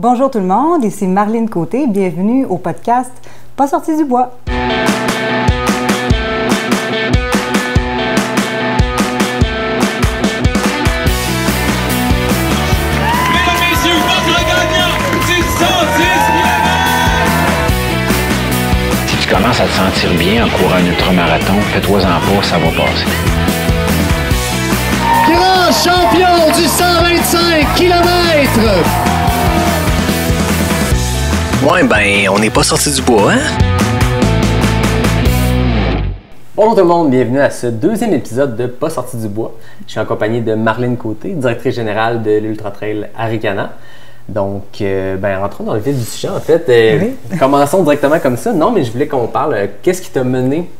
Bonjour tout le monde, ici Marlène Côté, bienvenue au podcast Pas sorti du bois. Si tu commences à te sentir bien en courant un ultramarathon, fais-toi-en pas, ça va passer. Grand champion du 125 km! Ouais, ben, on n'est pas sorti du bois, hein? Bonjour tout le monde, bienvenue à ce deuxième épisode de Pas sorti du bois. Je suis en compagnie de Marlène Côté, directrice générale de l'Ultra Trail Arikana. Donc, rentrons dans le vif du sujet en fait. Commençons directement comme ça. Non, mais je voulais qu'on parle, qu'est-ce qui t'a mené,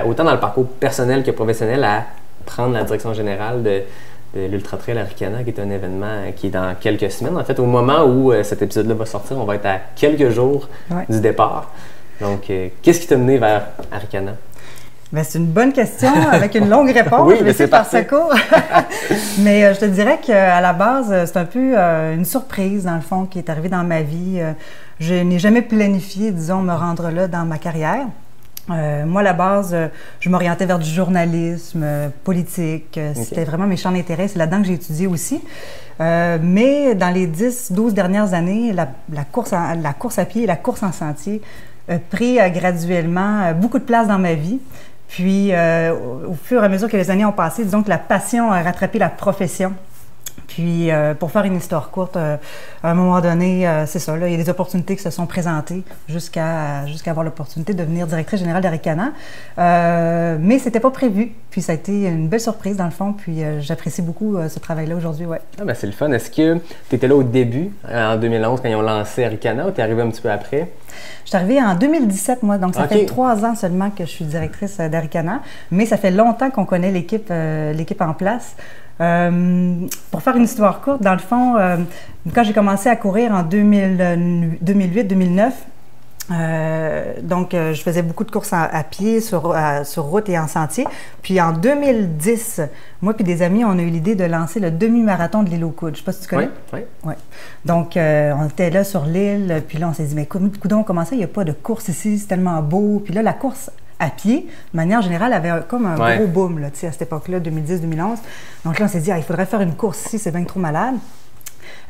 autant dans le parcours personnel que professionnel, à prendre la direction générale de l'Ultra Trail Arikana, qui est un événement qui est dans quelques semaines. En fait, au moment où cet épisode-là va sortir, on va être à quelques jours du départ. Donc, qu'est-ce qui t'a mené vers Arikana? Bien, c'est une bonne question avec une longue réponse. Oui, je vais essayer de faire ça court. Mais je te dirais qu'à la base, c'est un peu une surprise, dans le fond, qui est arrivée dans ma vie. Je n'ai jamais planifié, disons, me rendre là dans ma carrière. Moi, à la base, je m'orientais vers du journalisme, politique. C'était vraiment mes champs d'intérêt. C'est là-dedans que j'ai étudié aussi. Mais dans les 10-12 dernières années, la course à pied et la course en sentier a pris graduellement beaucoup de place dans ma vie. Puis, au fur et à mesure que les années ont passé, disons que la passion a rattrapé la profession. Puis, pour faire une histoire courte, à un moment donné, c'est ça, là, il y a des opportunités qui se sont présentées jusqu'à avoir l'opportunité de devenir directrice générale d'Arikana. Mais c'était pas prévu. Puis, ça a été une belle surprise, dans le fond. Puis, j'apprécie beaucoup ce travail-là aujourd'hui, ouais. Ah, ben, c'est le fun. Est-ce que tu étais là au début, en 2011, quand ils ont lancé Arikana, ou tu es arrivé un petit peu après? Je suis arrivée en 2017, moi, donc ça fait 3 ans seulement que je suis directrice d'Arikana, mais ça fait longtemps qu'on connaît l'équipe en place. Pour faire une histoire courte, dans le fond, quand j'ai commencé à courir en 2008-2009, je faisais beaucoup de courses à pied, sur route et en sentier. Puis en 2010, moi et des amis, on a eu l'idée de lancer le demi-marathon de l'île aux Coudes. Je ne sais pas si tu connais. Oui. Ouais. Donc, on était là sur l'île, puis là, on s'est dit, mais coudonc, comment ça, il n'y a pas de course ici, c'est tellement beau. Puis là, la course à pied, de manière générale, avait comme un gros boom là, à cette époque-là, 2010-2011. Donc là, on s'est dit, il faudrait faire une course ici, c'est bien trop malade.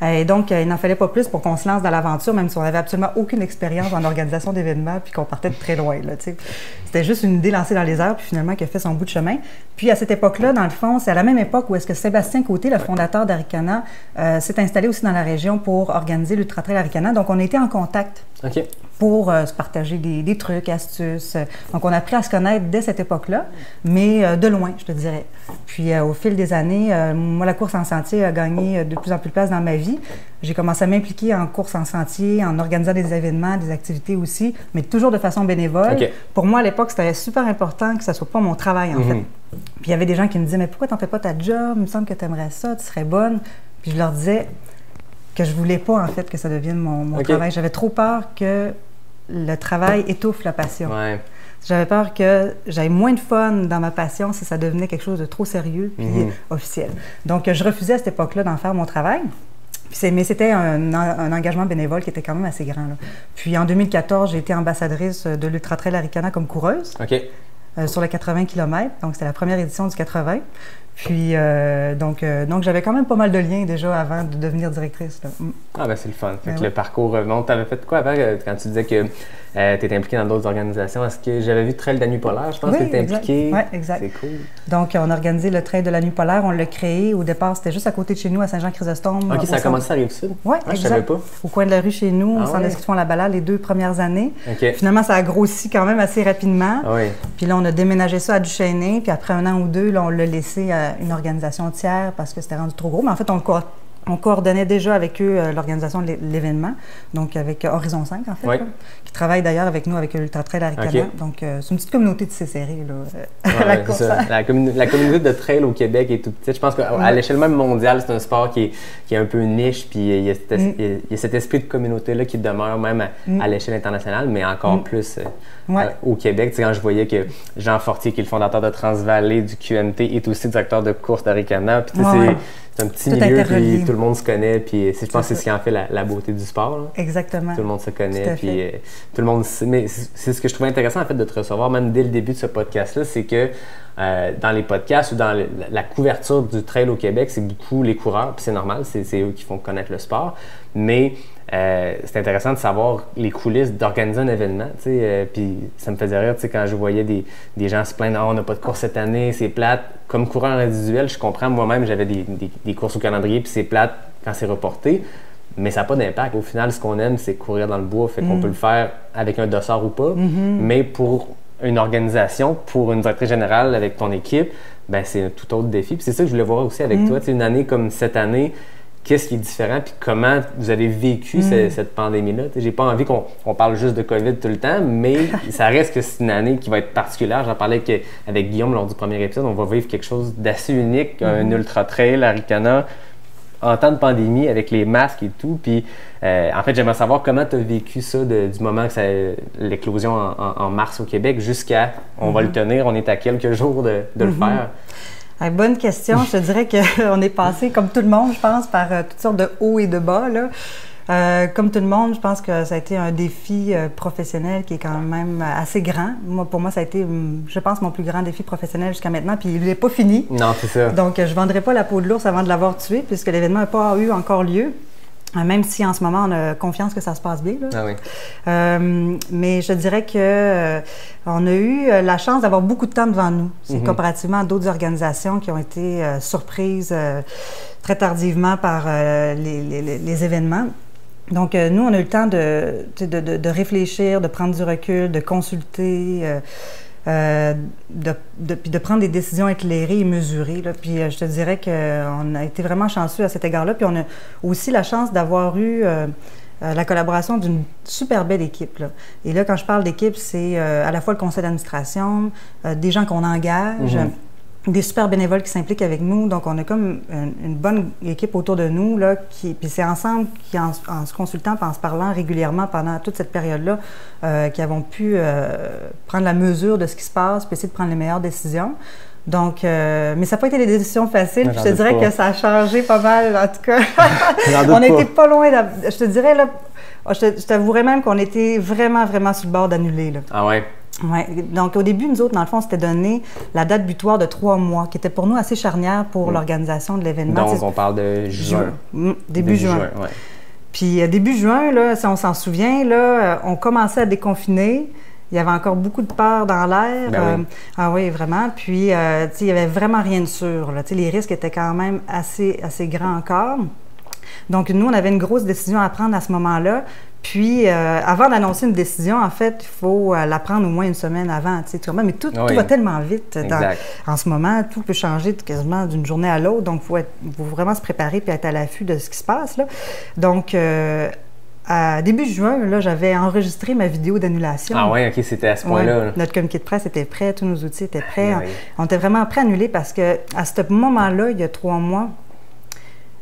Et donc, il n'en fallait pas plus pour qu'on se lance dans l'aventure, même si on n'avait absolument aucune expérience en organisation d'événements, puis qu'on partait de très loin. C'était juste une idée lancée dans les airs, puis finalement, qui a fait son bout de chemin. Puis à cette époque-là, dans le fond, c'est à la même époque où est-ce que Sébastien Côté, le fondateur d'Arikana, s'est installé aussi dans la région pour organiser l'Ultra Trail Arikana. Donc, on a été en contact pour se partager des trucs, astuces. Donc, on a appris à se connaître dès cette époque-là, mais de loin, je te dirais. Puis, au fil des années, moi, la course en sentier a gagné de plus en plus de place dans ma vie. J'ai commencé à m'impliquer en course en sentier, en organisant des événements, des activités aussi, mais toujours de façon bénévole. Pour moi, à l'époque, c'était super important que ça ne soit pas mon travail, en fait. Puis, il y avait des gens qui me disaient, mais pourquoi tu n'en fais pas ta job? Il me semble que tu aimerais ça, tu serais bonne. Puis, je leur disais que je voulais pas, en fait, que ça devienne mon travail. J'avais trop peur que le travail étouffe la passion. J'avais peur que j'aille moins de fun dans ma passion si ça devenait quelque chose de trop sérieux puis officiel. Donc, je refusais à cette époque-là d'en faire mon travail. Mais c'était un engagement bénévole qui était quand même assez grand. Là. Puis en 2014, j'ai été ambassadrice de l'Ultra Trail Arikana comme coureuse sur le 80 km. Donc, c'était la première édition du 80. Puis, donc j'avais quand même pas mal de liens déjà avant de devenir directrice. Là. Ah, ben c'est le fun. Fait que le parcours remonte. Tu avais fait quoi avant quand tu disais que tu étais impliqué dans d'autres organisations? Est-ce que j'avais vu Trail de la Nuit Polaire? Je pense que tu étais impliqué. Oui, exact. C'est cool. Donc, on a organisé le Trail de la Nuit Polaire. On l'a créé. Au départ, c'était juste à côté de chez nous, à Saint-Jean-Chrysostome. OK, ça a commencé à Rive-Sud? Oui, je savais pas. Au coin de la rue chez nous, au centre d'inscription à la balade, les 2 premières années. Finalement, ça a grossi quand même assez rapidement. Puis là, on a déménagé ça à Duchesnay. Puis après 1 an ou 2, là, on l'a laissé à une organisation tiers parce que c'était rendu trop gros. Mais en fait, on coordonnait déjà avec eux l'organisation de l'événement, donc avec Horizon 5, en fait, qui travaille d'ailleurs avec nous, avec l'Ultra Trail Arikana. Donc, c'est une petite communauté de CCR, là, la communauté de trail au Québec est toute petite. Je pense qu'à l'échelle même mondiale, c'est un sport qui est un peu niche, puis il y a cet esprit de communauté-là qui demeure même à l'échelle internationale, mais encore plus au Québec. Tu sais, quand je voyais que Jean Fortier, qui est le fondateur de Transvalley, du QMT, est aussi directeur de course d'Arikana, puis c'est un petit milieu, puis tout le monde se connaît, puis je pense que c'est ce qui en fait la beauté du sport. Là. Exactement. Tout le monde se connaît, puis tout le monde... Mais c'est ce que je trouvais intéressant, en fait, de te recevoir, même dès le début de ce podcast-là, c'est que dans les podcasts ou dans la couverture du trail au Québec, c'est beaucoup les coureurs, puis c'est normal, c'est eux qui font connaître le sport, mais c'est intéressant de savoir les coulisses d'organiser un événement, puis ça me faisait rire quand je voyais des gens se plaindre « on n'a pas de course cette année, c'est plate ». Comme coureur individuel, je comprends, moi-même, j'avais des courses au calendrier, puis c'est plate quand c'est reporté, mais ça n'a pas d'impact. Au final, ce qu'on aime, c'est courir dans le bois, fait qu'on peut le faire avec un dossard ou pas, mais pour une organisation, pour une directrice générale avec ton équipe, ben c'est un tout autre défi. Puis c'est ça que je voulais voir aussi avec toi, une année comme cette année, qu'est-ce qui est différent, puis comment vous avez vécu cette pandémie-là. J'ai pas envie qu'on parle juste de COVID tout le temps, mais ça reste que c'est une année qui va être particulière. J'en parlais avec Guillaume lors du premier épisode, on va vivre quelque chose d'assez unique, un ultra-trail, Arikana, en temps de pandémie, avec les masques et tout. Puis, en fait, j'aimerais savoir comment tu as vécu ça du moment que l'éclosion en mars au Québec jusqu'à, on va le tenir, on est à quelques jours de le faire. Bonne question. Je te dirais qu'on est passé, comme tout le monde, je pense, par toutes sortes de hauts et de bas, là. Comme tout le monde, je pense que ça a été un défi professionnel qui est quand même assez grand. Pour moi, ça a été, je pense, mon plus grand défi professionnel jusqu'à maintenant, puis il n'est pas fini. Non, c'est ça. Donc, je ne vendrai pas la peau de l'ours avant de l'avoir tué, puisque l'événement n'a pas eu encore lieu. Même si en ce moment, on a confiance que ça se passe bien. Là. Ah oui. Mais je dirais que on a eu la chance d'avoir beaucoup de temps devant nous, comparativement à d'autres organisations qui ont été surprises très tardivement par les événements. Donc, nous, on a eu le temps de réfléchir, de prendre du recul, de consulter, puis de prendre des décisions éclairées et mesurées. Là. Puis, je te dirais qu'on a été vraiment chanceux à cet égard-là. Puis, on a aussi la chance d'avoir eu la collaboration d'une super belle équipe. Là. Et là, quand je parle d'équipe, c'est à la fois le conseil d'administration, des gens qu'on engage, des super bénévoles qui s'impliquent avec nous. Donc, on a comme une bonne équipe autour de nous, là, puis c'est ensemble, qui en se consultant et en se parlant régulièrement pendant toute cette période-là, qui avons pu prendre la mesure de ce qui se passe puis essayer de prendre les meilleures décisions. Donc, mais ça n'a pas été des décisions faciles. Je te dirais que ça a changé pas mal, en tout cas. On n'était pas loin. Je te dirais, là, je t'avouerais même qu'on était vraiment, vraiment sur le bord d'annuler. Là. Ah ouais? Oui. Donc, au début, nous autres, dans le fond, on s'était donné la date butoir de 3 mois, qui était pour nous assez charnière pour l'organisation de l'événement. Donc, on parle de juin. Début juin. Ouais. Puis, début juin, là, si on s'en souvient, là, on commençait à déconfiner. Il y avait encore beaucoup de peur dans l'air. Oui. Ah oui, vraiment. Puis, il n'y avait vraiment rien de sûr. Là. Les risques étaient quand même assez grands encore. Donc, nous, on avait une grosse décision à prendre à ce moment-là. Puis, avant d'annoncer une décision, en fait, il faut la prendre au moins une semaine avant. Mais tout va tellement vite en ce moment. Tout peut changer quasiment d'une journée à l'autre. Donc, il faut vraiment se préparer et être à l'affût de ce qui se passe. Là. Donc, à début juin, là, j'avais enregistré ma vidéo d'annulation. Ah oui, OK, c'était à ce point-là. Ouais, notre communiqué de presse était prêt, tous nos outils étaient prêts. Oui. On était vraiment prêts à annuler parce qu'à ce moment-là, il y a 3 mois,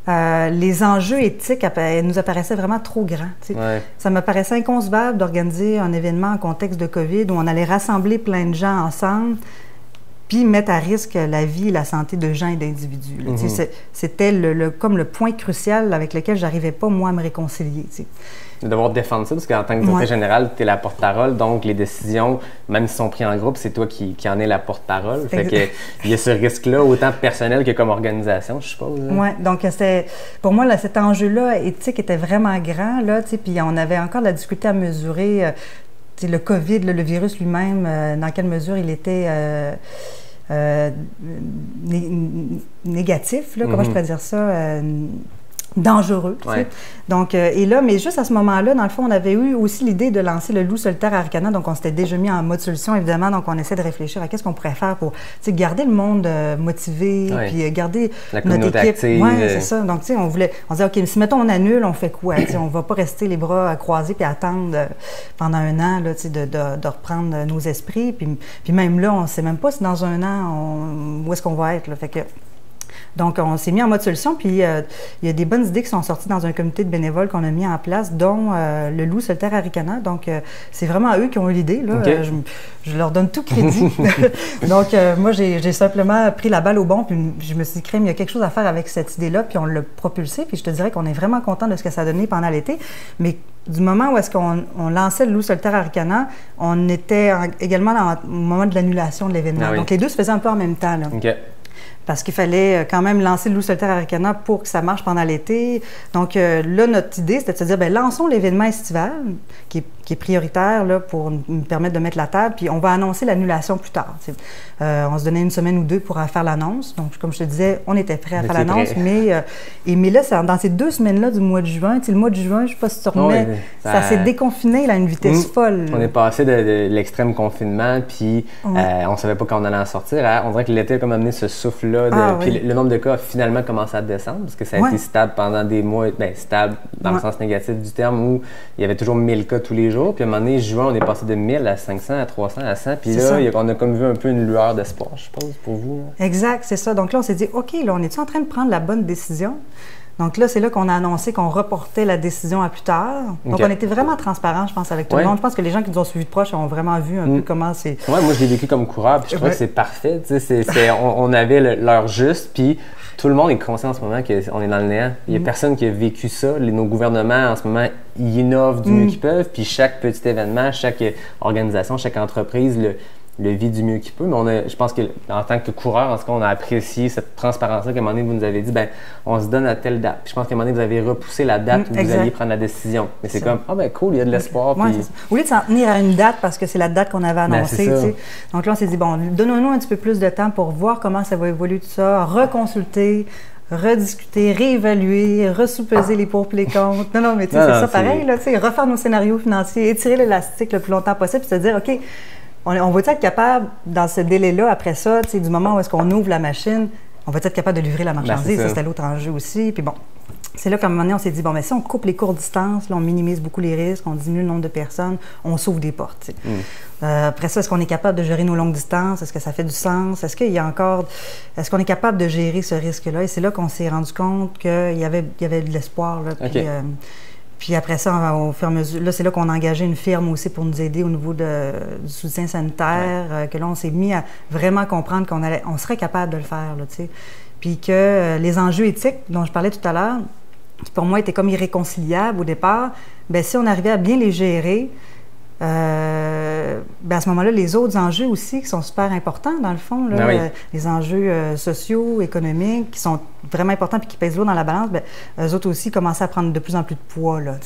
les enjeux éthiques nous apparaissaient vraiment trop grands. Ouais. Ça me paraissait inconcevable d'organiser un événement en contexte de COVID où on allait rassembler plein de gens ensemble puis mettre à risque la vie et la santé de gens et d'individus. C'était comme le point crucial avec lequel j'arrivais pas, moi, à me réconcilier. De devoir défendre ça, parce qu'en tant que directrice générale, tu es la porte-parole, donc les décisions, même si sont prises en groupe, c'est toi qui en es la porte-parole. Fait qu'il y a ce risque-là, autant personnel que comme organisation, je suppose. Oui, donc pour moi, là, cet enjeu-là éthique était vraiment grand, là, puis on avait encore de la difficulté à mesurer le COVID, le virus lui-même, dans quelle mesure il était négatif, là, comment je pourrais dire ça, dangereux. Ouais. Donc, et là, mais juste à ce moment-là, dans le fond, on avait eu aussi l'idée de lancer le loup solitaire à Arikana, donc on s'était déjà mis en mode solution, évidemment, donc on essaie de réfléchir à qu'est-ce qu'on pourrait faire pour garder le monde motivé, puis garder notre équipe. Oui, c'est ça. Donc, on disait, OK, si mettons on annule, on fait quoi? On ne va pas rester les bras croisés puis attendre pendant un an là, de reprendre nos esprits. Puis même là, on ne sait même pas si dans un an, où est-ce qu'on va être. Là. Fait que Donc, on s'est mis en mode solution, puis il y a des bonnes idées qui sont sorties dans un comité de bénévoles qu'on a mis en place, dont le loup solitaire Arikana. Donc, c'est vraiment eux qui ont eu l'idée. Okay. Je leur donne tout crédit. Donc, moi, j'ai simplement pris la balle au bon, puis je me suis dit, crème, il y a quelque chose à faire avec cette idée-là, puis on l'a propulsé, puis je te dirais qu'on est vraiment content de ce que ça a donné pendant l'été. Mais du moment où est-ce qu'on lançait le loup solitaire Arikana, on était également au moment de l'annulation de l'événement. Ah oui. Donc, les deux se faisaient un peu en même temps. Là. Okay. Parce qu'il fallait quand même lancer le loup solitaire Arikana pour que ça marche pendant l'été. Donc là, notre idée, c'était de se dire, bien, lançons l'événement estival, qui est prioritaire là, pour nous permettre de mettre la table, puis on va annoncer l'annulation plus tard. On se donnait une semaine ou deux pour faire l'annonce. Donc, comme je te disais, on était prêts à faire l'annonce, mais là, dans ces 2 semaines-là du mois de juin, le mois de juin, je ne sais pas si tu remets, ça s'est déconfiné là, à une vitesse folle. On est passé de l'extrême confinement, puis on ne savait pas quand on allait en sortir. Hein? On dirait que l'été a comme amené ce souffle-là. Puis le nombre de cas a finalement commencé à descendre, parce que ça a été stable pendant des mois, stable dans le sens négatif du terme, où il y avait toujours 1000 cas tous les jours. Puis à un moment donné, juin, on est passé de 1000 à 500, à 300, à 100. Puis là, on a comme vu un peu une lueur d'espoir, je pense, pour vous. Là. Exact, c'est ça. Donc là, on s'est dit, OK, là, on est-tu en train de prendre la bonne décision? Donc là, c'est là qu'on a annoncé qu'on reportait la décision à plus tard. Donc, on était vraiment transparent, je pense, avec tout le monde. Je pense que les gens qui nous ont suivis de proche ont vraiment vu un peu comment c'est... Oui, moi, je l'ai vécu comme coureur, puis je trouve que c'est parfait. On avait l'heure juste, puis tout le monde est conscient en ce moment qu'on est dans le néant. Il n'y a personne qui a vécu ça. Nos gouvernements, en ce moment, ils innovent du mieux qu'ils peuvent, puis chaque petit événement, chaque organisation, chaque entreprise le vit du mieux qu'il peut. Mais je pense qu'en tant que coureur, en tout cas, on a apprécié cette transparence-là qu'à un moment donné, vous nous avez dit, on se donne à telle date. Puis je pense qu'à un moment donné, vous avez repoussé la date où vous alliez prendre la décision. Mais c'est comme, cool, il y a de l'espoir. Puis... Au lieu de s'en tenir à une date, parce que c'est la date qu'on avait annoncée. Donc là, on s'est dit, donnons-nous un petit peu plus de temps pour voir comment ça va évoluer tout ça, reconsulter, rediscuter, réévaluer, ressoupeser les pour et les contre. Non, mais tu sais, c'est ça pareil, là, refaire nos scénarios financiers, étirer l'élastique le plus longtemps possible, puis se dire, OK, on va être capable, dans ce délai-là, après ça, du moment où est-ce qu'on ouvre la machine, on va être capable de livrer la marchandise. Ça, c'était l'autre enjeu aussi. Puis bon, c'est là qu'à un moment donné, on s'est dit, si on coupe les courtes distances, là, on minimise beaucoup les risques, on diminue le nombre de personnes, on s'ouvre des portes. Après ça, est-ce qu'on est capable de gérer nos longues distances? Est-ce que ça fait du sens? Est-ce qu'on est capable de gérer ce risque-là? Et c'est là qu'on s'est rendu compte qu'il y avait de l'espoir. Là, Puis après ça, au fur et à mesure, là, c'est là qu'on a engagé une firme aussi pour nous aider au niveau du soutien sanitaire, que là, on s'est mis à vraiment comprendre qu'on serait capable de le faire, là, tu sais. Puis que les enjeux éthiques dont je parlais tout à l'heure, qui pour moi étaient comme irréconciliables au départ, si on arrivait à bien les gérer, à ce moment-là, les autres enjeux aussi qui sont super importants, dans le fond, là, les enjeux sociaux, économiques, qui sont vraiment importants et qui pèsent lourd dans la balance, eux autres aussi commençaient à prendre de plus en plus de poids. Là,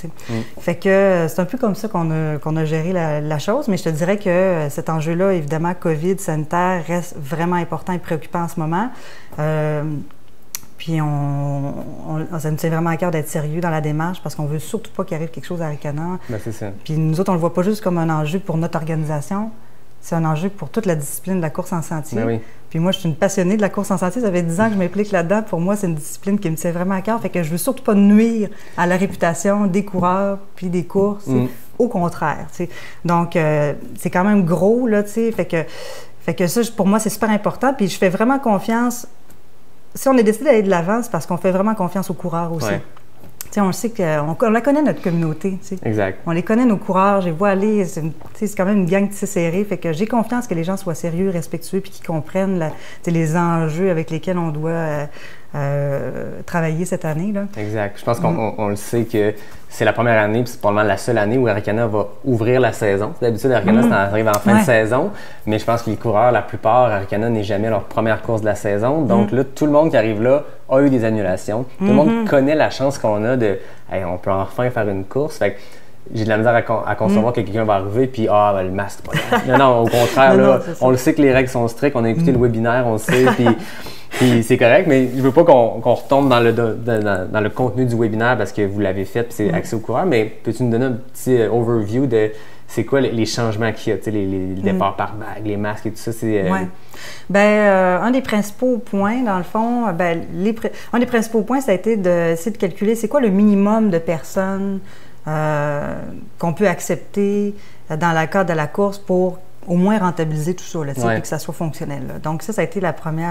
Fait que c'est un peu comme ça qu'on a géré la chose, mais je te dirais que cet enjeu-là, évidemment, COVID, sanitaire, reste vraiment important et préoccupant en ce moment. Puis ça nous tient vraiment à cœur d'être sérieux dans la démarche parce qu'on veut surtout pas qu'il arrive quelque chose à Arikana. C'est ça. Puis nous autres, on le voit pas juste comme un enjeu pour notre organisation, c'est un enjeu pour toute la discipline de la course en sentier. Puis moi, je suis une passionnée de la course en sentier. Ça fait 10 ans que je m'implique là-dedans. Pour moi, c'est une discipline qui me tient vraiment à cœur. Fait que je veux surtout pas nuire à la réputation des coureurs puis des courses. Au contraire, tu sais. Donc, c'est quand même gros, là, tu sais. Fait que ça, pour moi, c'est super important. Puis je fais vraiment confiance. Si on a décidé d'aller de l'avant, c'est parce qu'on fait vraiment confiance aux coureurs aussi. T'sais, on le sait qu'on la connaît, notre communauté. T'sais. Exact. On les connaît, nos coureurs. Je les vois aller. C'est quand même une gang tissée serrée. Fait que j'ai confiance que les gens soient sérieux, respectueux, puis qu'ils comprennent les enjeux avec lesquels on doit travailler cette année. Là. Exact. Je pense qu'on le sait que c'est la première année, puis c'est probablement la seule année où Arikana va ouvrir la saison. D'habitude, Arikana, ça arrive en fin de saison, mais je pense que les coureurs, la plupart, Arikana n'est jamais leur première course de la saison. Donc là, tout le monde qui arrive là a eu des annulations. Tout le monde connaît la chance qu'on a de hey, on peut enfin faire une course. Fait que j'ai de la misère à concevoir que quelqu'un va arriver puis le masque, c'est pas grave. Non, au contraire, là, on le sait que les règles sont strictes. On a écouté le webinaire, on le sait, puis c'est correct, mais je veux pas qu'on retombe dans le contenu du webinaire parce que vous l'avez fait puis c'est accès aux coureurs, mais peux-tu nous donner un petit overview de c'est quoi les changements qu'il y a, les départs par bague, les masques et tout ça? Un des principaux points, dans le fond, un des principaux points, ça a été d'essayer de calculer c'est quoi le minimum de personnes qu'on peut accepter dans le cadre de la course pour au moins rentabiliser tout ça, là, Ouais. puis que ça soit fonctionnel. Là. Donc ça a été le premier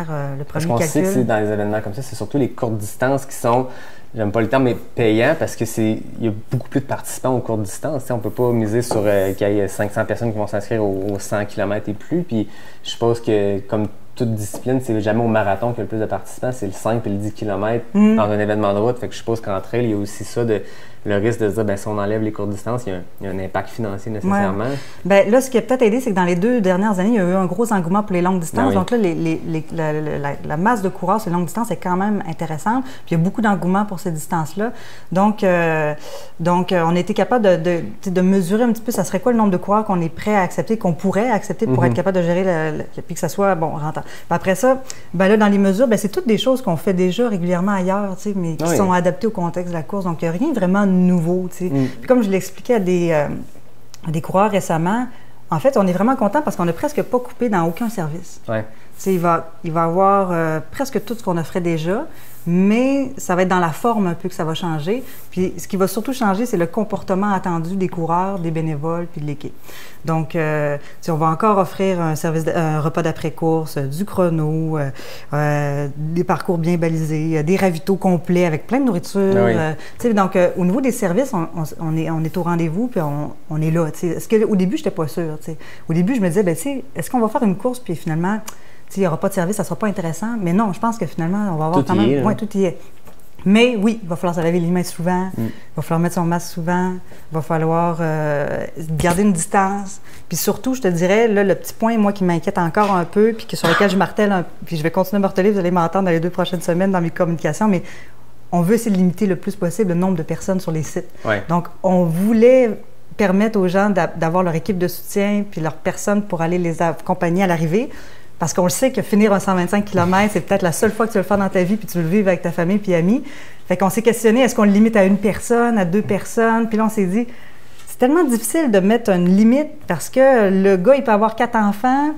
Parce qu'on sait que c'est dans les événements comme ça, c'est surtout les courtes distances qui sont, j'aime pas le terme, mais payants parce que il y a beaucoup plus de participants aux courtes distances. On peut pas miser sur qu'il y ait 500 personnes qui vont s'inscrire aux 100 km et plus. Puis je suppose que comme toute discipline, c'est jamais au marathon qu'il y a le plus de participants, c'est le 5 et le 10 km dans un événement de route. Fait que je suppose qu'entre elles, il y a aussi ça le risque de se dire, si on enlève les courtes distances, il y a un impact financier nécessairement. Ouais. Bien, là, ce qui a peut-être aidé, c'est que dans les 2 dernières années, il y a eu un gros engouement pour les longues distances. Oui. Donc là, la masse de coureurs sur les longues distances est quand même intéressante. Puis il y a beaucoup d'engouement pour ces distances-là. Donc, on a été capable de mesurer un petit peu, ça serait quoi le nombre de coureurs qu'on est prêt à accepter, qu'on pourrait accepter pour être capable de gérer, puis que ça soit, rentable. Puis après ça, là, dans les mesures, c'est toutes des choses qu'on fait déjà régulièrement ailleurs, mais qui sont adaptées au contexte de la course. Donc, il n'y a rien vraiment nouveau. Puis comme je l'expliquais à des coureurs récemment, en fait, on est vraiment content parce qu'on n'a presque pas coupé dans aucun service. Ouais. Il va avoir presque tout ce qu'on offrait déjà, mais ça va être dans la forme un peu que ça va changer. Puis ce qui va surtout changer, c'est le comportement attendu des coureurs, des bénévoles puis de l'équipe. Donc, on va encore offrir un repas d'après-course, du chrono, des parcours bien balisés, des ravitaux complets avec plein de nourriture. Oui. Donc, au niveau des services, on est au rendez-vous puis on est là. Au début, je n'étais pas sûre. Au début, je me disais, est-ce qu'on va faire une course puis finalement, il n'y aura pas de service, ça ne sera pas intéressant. Mais non, je pense que finalement, on va avoir quand même... Oui, tout y est. Mais oui, il va falloir se laver les mains souvent, il va falloir mettre son masque souvent, il va falloir garder une distance. Puis surtout, je te dirais, là, le petit point, moi, qui m'inquiète encore un peu, puis sur lequel je martèle, puis je vais continuer à marteler, vous allez m'entendre dans les 2 prochaines semaines dans mes communications, mais on veut essayer de limiter le plus possible le nombre de personnes sur les sites. Ouais. Donc, on voulait permettre aux gens d'avoir leur équipe de soutien, puis leurs personnes pour aller les accompagner à l'arrivée. Parce qu'on le sait que finir un 125 km, c'est peut-être la seule fois que tu vas le faire dans ta vie, puis tu veux le vivre avec ta famille puis amis. Fait qu'on s'est questionné, est-ce qu'on le limite à 1 personne, à 2 personnes? Puis là, on s'est dit, c'est tellement difficile de mettre une limite parce que le gars, il peut avoir 4 enfants,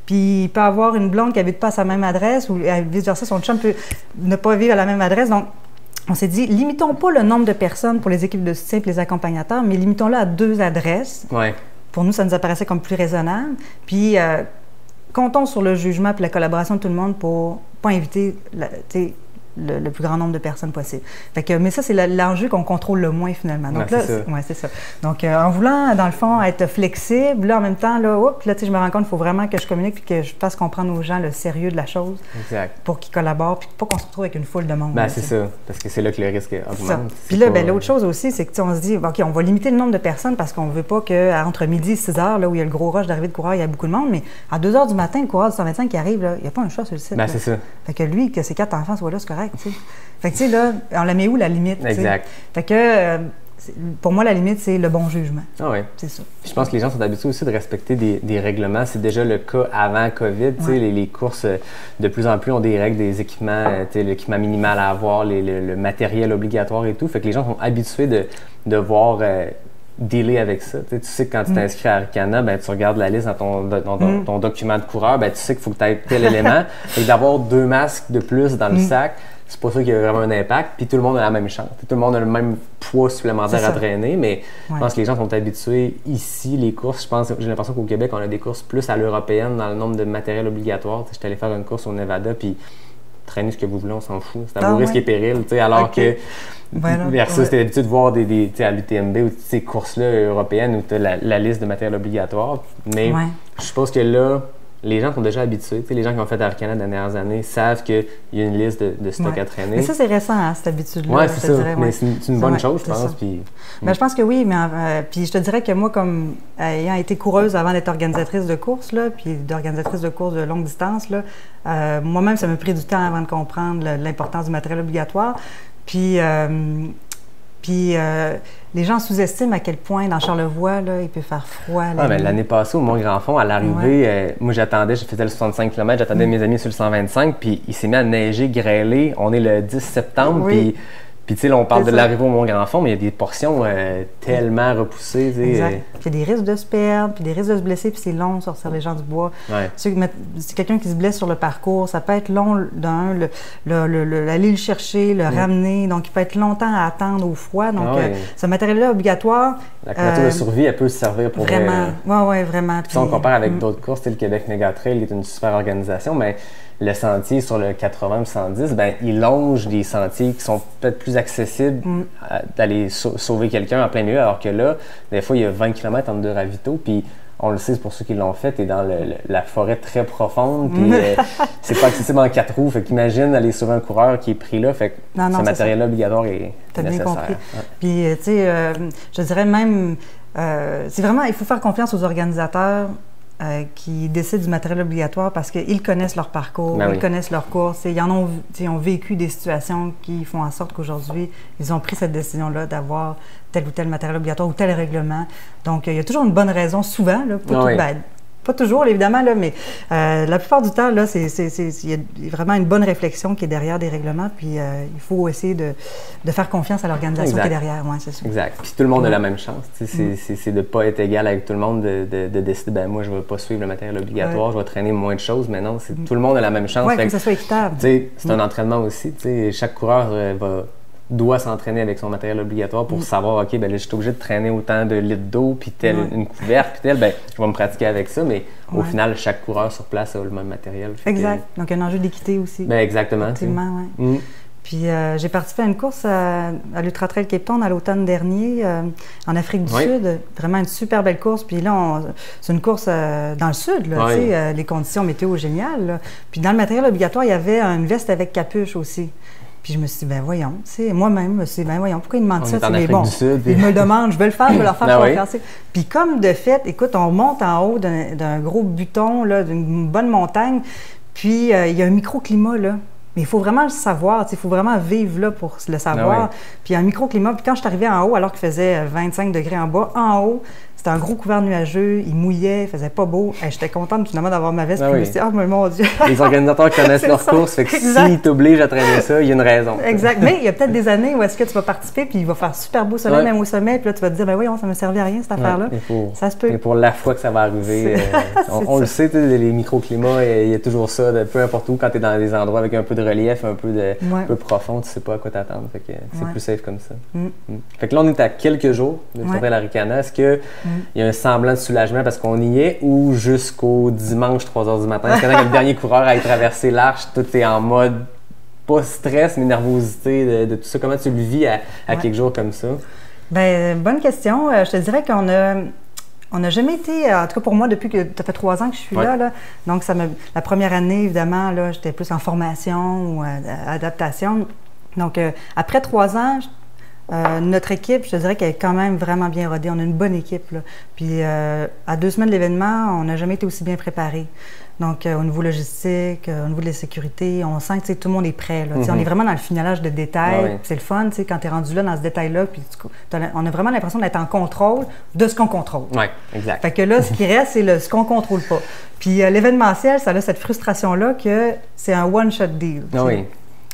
puis il peut avoir une blonde qui n'habite pas à sa même adresse, ou vice-versa, son chum peut ne pas vivre à la même adresse. Donc, on s'est dit, limitons pas le nombre de personnes pour les équipes de soutien et les accompagnateurs, mais limitons-le à 2 adresses. Ouais. Pour nous, ça nous apparaissait comme plus raisonnable. Puis, comptons sur le jugement et la collaboration de tout le monde pour pas inviter le plus grand nombre de personnes possible. Mais ça, c'est l'enjeu qu'on contrôle le moins finalement. Donc c'est ça. Donc, en voulant, dans le fond, être flexible, là, en même temps, là, je me rends compte qu'il faut vraiment que je communique et que je fasse comprendre aux gens le sérieux de la chose. Exact. Pour qu'ils collaborent puis pas qu'on se retrouve avec une foule de monde. C'est ça, parce que c'est là que le risque augmente. Puis là, l'autre chose aussi, c'est qu'on se dit, OK, on va limiter le nombre de personnes parce qu'on veut pas qu'entre midi et 6 heures, là où il y a le gros rush d'arrivée de coureurs, il y a beaucoup de monde, mais à 2 heures du matin, le coureur du 125 qui arrive, là, il n'y a pas un choix sur le site. C'est ça. Fait que lui, que ses 4 enfants soient là, c'est correct. Fait que, là, on la met où, la limite? Exact. Fait que, pour moi, la limite, c'est le bon jugement. Ah oui. C'est ça. Je pense que les gens sont habitués aussi de respecter des règlements. C'est déjà le cas avant COVID. Ouais. Les courses, de plus en plus, ont des règles, des équipements, l'équipement minimal à avoir, le matériel obligatoire et tout. Fait que les gens sont habitués de voir... dealer avec ça. Tu sais que quand tu t'inscris à Arikana, tu regardes la liste dans ton document de coureur, tu sais qu'il faut que tu aies tel élément. Et d'avoir 2 masques de plus dans le sac, c'est pas ça qu'il y a vraiment un impact. Puis tout le monde a la même chance. Tout le monde a le même poids supplémentaire à traîner, mais je pense que les gens sont habitués ici, les courses. J'ai l'impression qu'au Québec, on a des courses plus à l'européenne dans le nombre de matériel obligatoire. J'étais allé faire une course au Nevada, puis traîner ce que vous voulez, on s'en fout. C'est à vos risques et périls. Alors que versus, t'es habitué de voir à l'UTMB ou ces courses-là européennes où tu as la liste de matériel obligatoire. Mais je suppose que là, les gens sont déjà habitués. Les gens qui ont fait Arikana dans les dernières années savent qu'il y a une liste de stock à traîner. Mais ça, c'est récent, cette habitude-là. Oui, c'est ça. Mais c'est une bonne chose, je pense. Puis, je pense que oui, mais puis je te dirais que moi, comme ayant été coureuse avant d'être organisatrice de courses, là, puis d'organisatrice de courses de longue distance, là, moi-même, ça m'a pris du temps avant de comprendre l'importance du matériel obligatoire. Puis les gens sous-estiment à quel point, dans Charlevoix, là, il peut faire froid. L'année passée, au Mont-Grand-Fond, à l'arrivée, moi, je faisais le 65 km, j'attendais mes amis sur le 125, puis il s'est mis à neiger, grêler. On est le 10 septembre, puis Puis, tu sais, là, on parle de l'arrivée au Mont-Grand-Fond, mais il y a des portions tellement repoussées. Exact. Puis il y a des risques de se perdre, puis des risques de se blesser, puis c'est long sortir les gens du bois. Ouais. C'est quelqu'un qui se blesse sur le parcours, ça peut être long aller le chercher, le ramener. Donc, il peut être longtemps à attendre au froid. Donc, ce matériel-là obligatoire. La couverture de survie, elle peut se servir pour... Vraiment, oui, vraiment. Puis, si on compare avec d'autres courses, le Québec Méga Trail est une super organisation, mais le sentier sur le 80 et 110, ben, il longe des sentiers qui sont peut-être plus accessibles d'aller sauver quelqu'un en plein milieu, alors que là, des fois, il y a 20 km entre deux ravitaux, puis on le sait, c'est pour ceux qui l'ont fait, t'es dans la forêt très profonde, puis c'est pas accessible en 4 roues, fait qu'imagine aller sauver un coureur qui est pris là, fait que ce matériel-là obligatoire est nécessaire. Bien compris. Ouais. Puis, tu sais, je dirais même, c'est vraiment, il faut faire confiance aux organisateurs qui décident du matériel obligatoire parce qu'ils connaissent leur parcours, ils connaissent leur course. Ils ont vécu des situations qui font en sorte qu'aujourd'hui, ils ont pris cette décision-là d'avoir tel ou tel matériel obligatoire ou tel règlement. Donc, il y a toujours une bonne raison, souvent, là, pas toujours, évidemment, là, mais la plupart du temps, là, il y a vraiment une bonne réflexion qui est derrière des règlements, puis il faut essayer de faire confiance à l'organisation qui est derrière. Ouais, c'est ça. Exact. Puis tout le monde a la même chance. C'est de ne pas être égal avec tout le monde, de décider, ben moi, je ne vais pas suivre le matériel obligatoire, je vais traîner moins de choses, mais non, tout le monde a la même chance. Oui, que ça soit équitable. C'est un entraînement aussi. Chaque coureur doit s'entraîner avec son matériel obligatoire pour savoir, OK, ben là, je suis obligé de traîner autant de litres d'eau, puis telle une couverte, puis telle, ben je vais me pratiquer avec ça, mais au final, chaque coureur sur place a le même matériel. Exact. Donc, un enjeu d'équité aussi. Ben exactement. Effectivement, oui. Puis, j'ai participé à une course à l'Ultra Trail Cape Town à l'automne dernier, en Afrique du Sud. Vraiment une super belle course. Puis là, c'est une course dans le sud, là, tu sais, les conditions météo géniales. Là. Puis, dans le matériel obligatoire, il y avait une veste avec capuche aussi. Puis je me suis dit, ben voyons, moi-même, je me suis dit, ben voyons, pourquoi ils me demandent ça? Mais bon, ils me le demandent, je vais le faire, je vais leur faire confiance. Puis comme de fait, écoute, on monte en haut d'un gros buton, là, d'une bonne montagne, puis il y a un microclimat, là. Mais il faut vraiment le savoir, il faut vraiment vivre là pour le savoir. Puis il y a un microclimat, puis quand je suis arrivée en haut, alors qu'il faisait 25 degrés en bas, en haut, c'était un gros couvert nuageux, il mouillait, il faisait pas beau. J'étais contente finalement d'avoir ma veste. Puis je me suis dit, mais mon Dieu! Les organisateurs connaissent leur course, fait que s'ils t'obligent à traîner ça, il y a une raison. Exact. Mais il y a peut-être des années où est-ce que tu vas participer, puis il va faire super beau soleil, même au sommet, puis là tu vas te dire, ben voyons, ça ne me servait à rien cette affaire-là. Ça se peut. Et pour la fois que ça va arriver, on le sait, les microclimats, il y a toujours ça, peu importe où, quand tu es dans des endroits avec un peu de relief, un peu profond, tu sais pas à quoi t'attendre. Fait que c'est plus safe comme ça. Fait que là, on est à quelques jours de Trail Arikana. Est-ce qu'il y a un semblant de soulagement parce qu'on y est ou jusqu'au dimanche 3h du matin? Est-ce que le dernier coureur à traverser l'arche, tout est en mode pas stress, mais nervosité de tout ça? Comment tu le vis à quelques jours comme ça? Bien, bonne question. Je te dirais qu'on n'a jamais été, en tout cas pour moi, depuis que ça fait 3 ans que je suis là. Donc, la première année, évidemment, là, j'étais plus en formation ou adaptation. Donc, après 3 ans, notre équipe, je te dirais qu'elle est quand même vraiment bien rodée. On a une bonne équipe, là. Puis, à 2 semaines de l'événement, on n'a jamais été aussi bien préparé. Donc, au niveau logistique, au niveau de la sécurité, on sent que tout le monde est prêt. Là. On est vraiment dans le finalage de détails. C'est le fun, quand tu es rendu là dans ce détail-là. Puis on a vraiment l'impression d'être en contrôle de ce qu'on contrôle. Oui, exact. Fait que là, ce qui reste, c'est ce qu'on ne contrôle pas. Puis l'événementiel, ça a cette frustration-là que c'est un one-shot deal. Oui.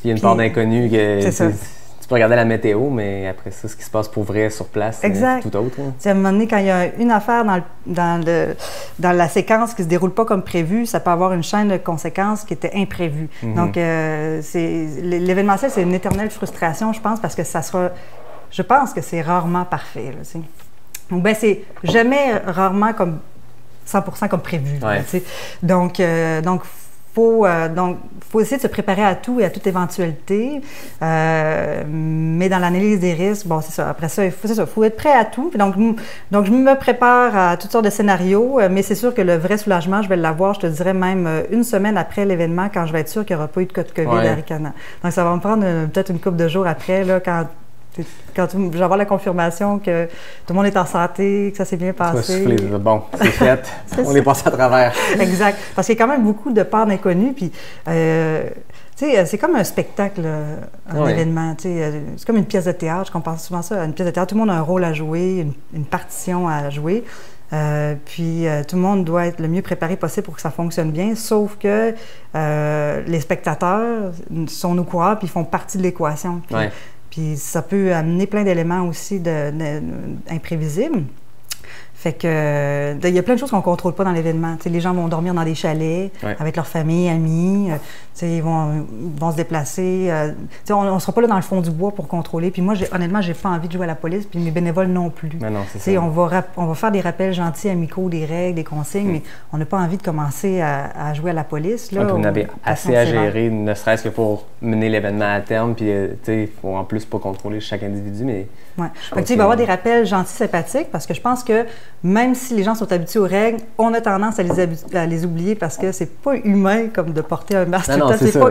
Il y a une part d'inconnu que... C'est ça. Tu peux regarder la météo, mais après ça, ce qui se passe pour vrai sur place, c'est tout autre. À un moment donné, quand il y a une affaire dans la séquence qui ne se déroule pas comme prévu, ça peut avoir une chaîne de conséquences qui était imprévue. Donc, l'événementiel, c'est une éternelle frustration, je pense, parce que je pense que c'est rarement parfait. Là, donc, c'est jamais rarement comme 100% comme prévu. Là, donc, faut essayer de se préparer à tout et à toute éventualité, mais dans l'analyse des risques, bon, c'est ça. Après ça, il faut être prêt à tout. Puis donc, je me prépare à toutes sortes de scénarios, mais c'est sûr que le vrai soulagement, je vais l'avoir, je te dirais même 1 semaine après l'événement, quand je vais être sûr qu'il n'y aura pas eu de cas de COVID à Arikana. Donc, ça va me prendre peut-être une couple de jours après, là, quand je vais avoir la confirmation que tout le monde est en santé, que ça s'est bien passé. Bon, c'est fait. On est passé à travers. Exact. Parce qu'il y a quand même beaucoup de parts d'inconnus. Puis, c'est comme un spectacle, un événement. C'est comme une pièce de théâtre. Je compare souvent ça à une pièce de théâtre. Tout le monde a un rôle à jouer, une partition à jouer. Puis tout le monde doit être le mieux préparé possible pour que ça fonctionne bien, sauf que les spectateurs sont nos coureurs puis ils font partie de l'équation. Puis ça peut amener plein d'éléments aussi imprévisibles. Fait que il y a plein de choses qu'on ne contrôle pas dans l'événement. Les gens vont dormir dans des chalets avec leur famille, amis. Ils vont se déplacer. On ne sera pas là dans le fond du bois pour contrôler. Puis moi, honnêtement, j'ai pas envie de jouer à la police, puis mes bénévoles non plus. Mais non, c'est ça. On va faire des rappels gentils, amicaux, des règles, des consignes, mais on n'a pas envie de commencer à jouer à la police. Là, vous en avez assez à gérer, ne serait-ce que pour mener l'événement à terme. Puis il faut en plus pas contrôler chaque individu. Mais il va y avoir des rappels gentils, sympathiques, parce que je pense que même si les gens sont habitués aux règles, on a tendance à les oublier parce que c'est pas humain comme de porter un masque. C'est pas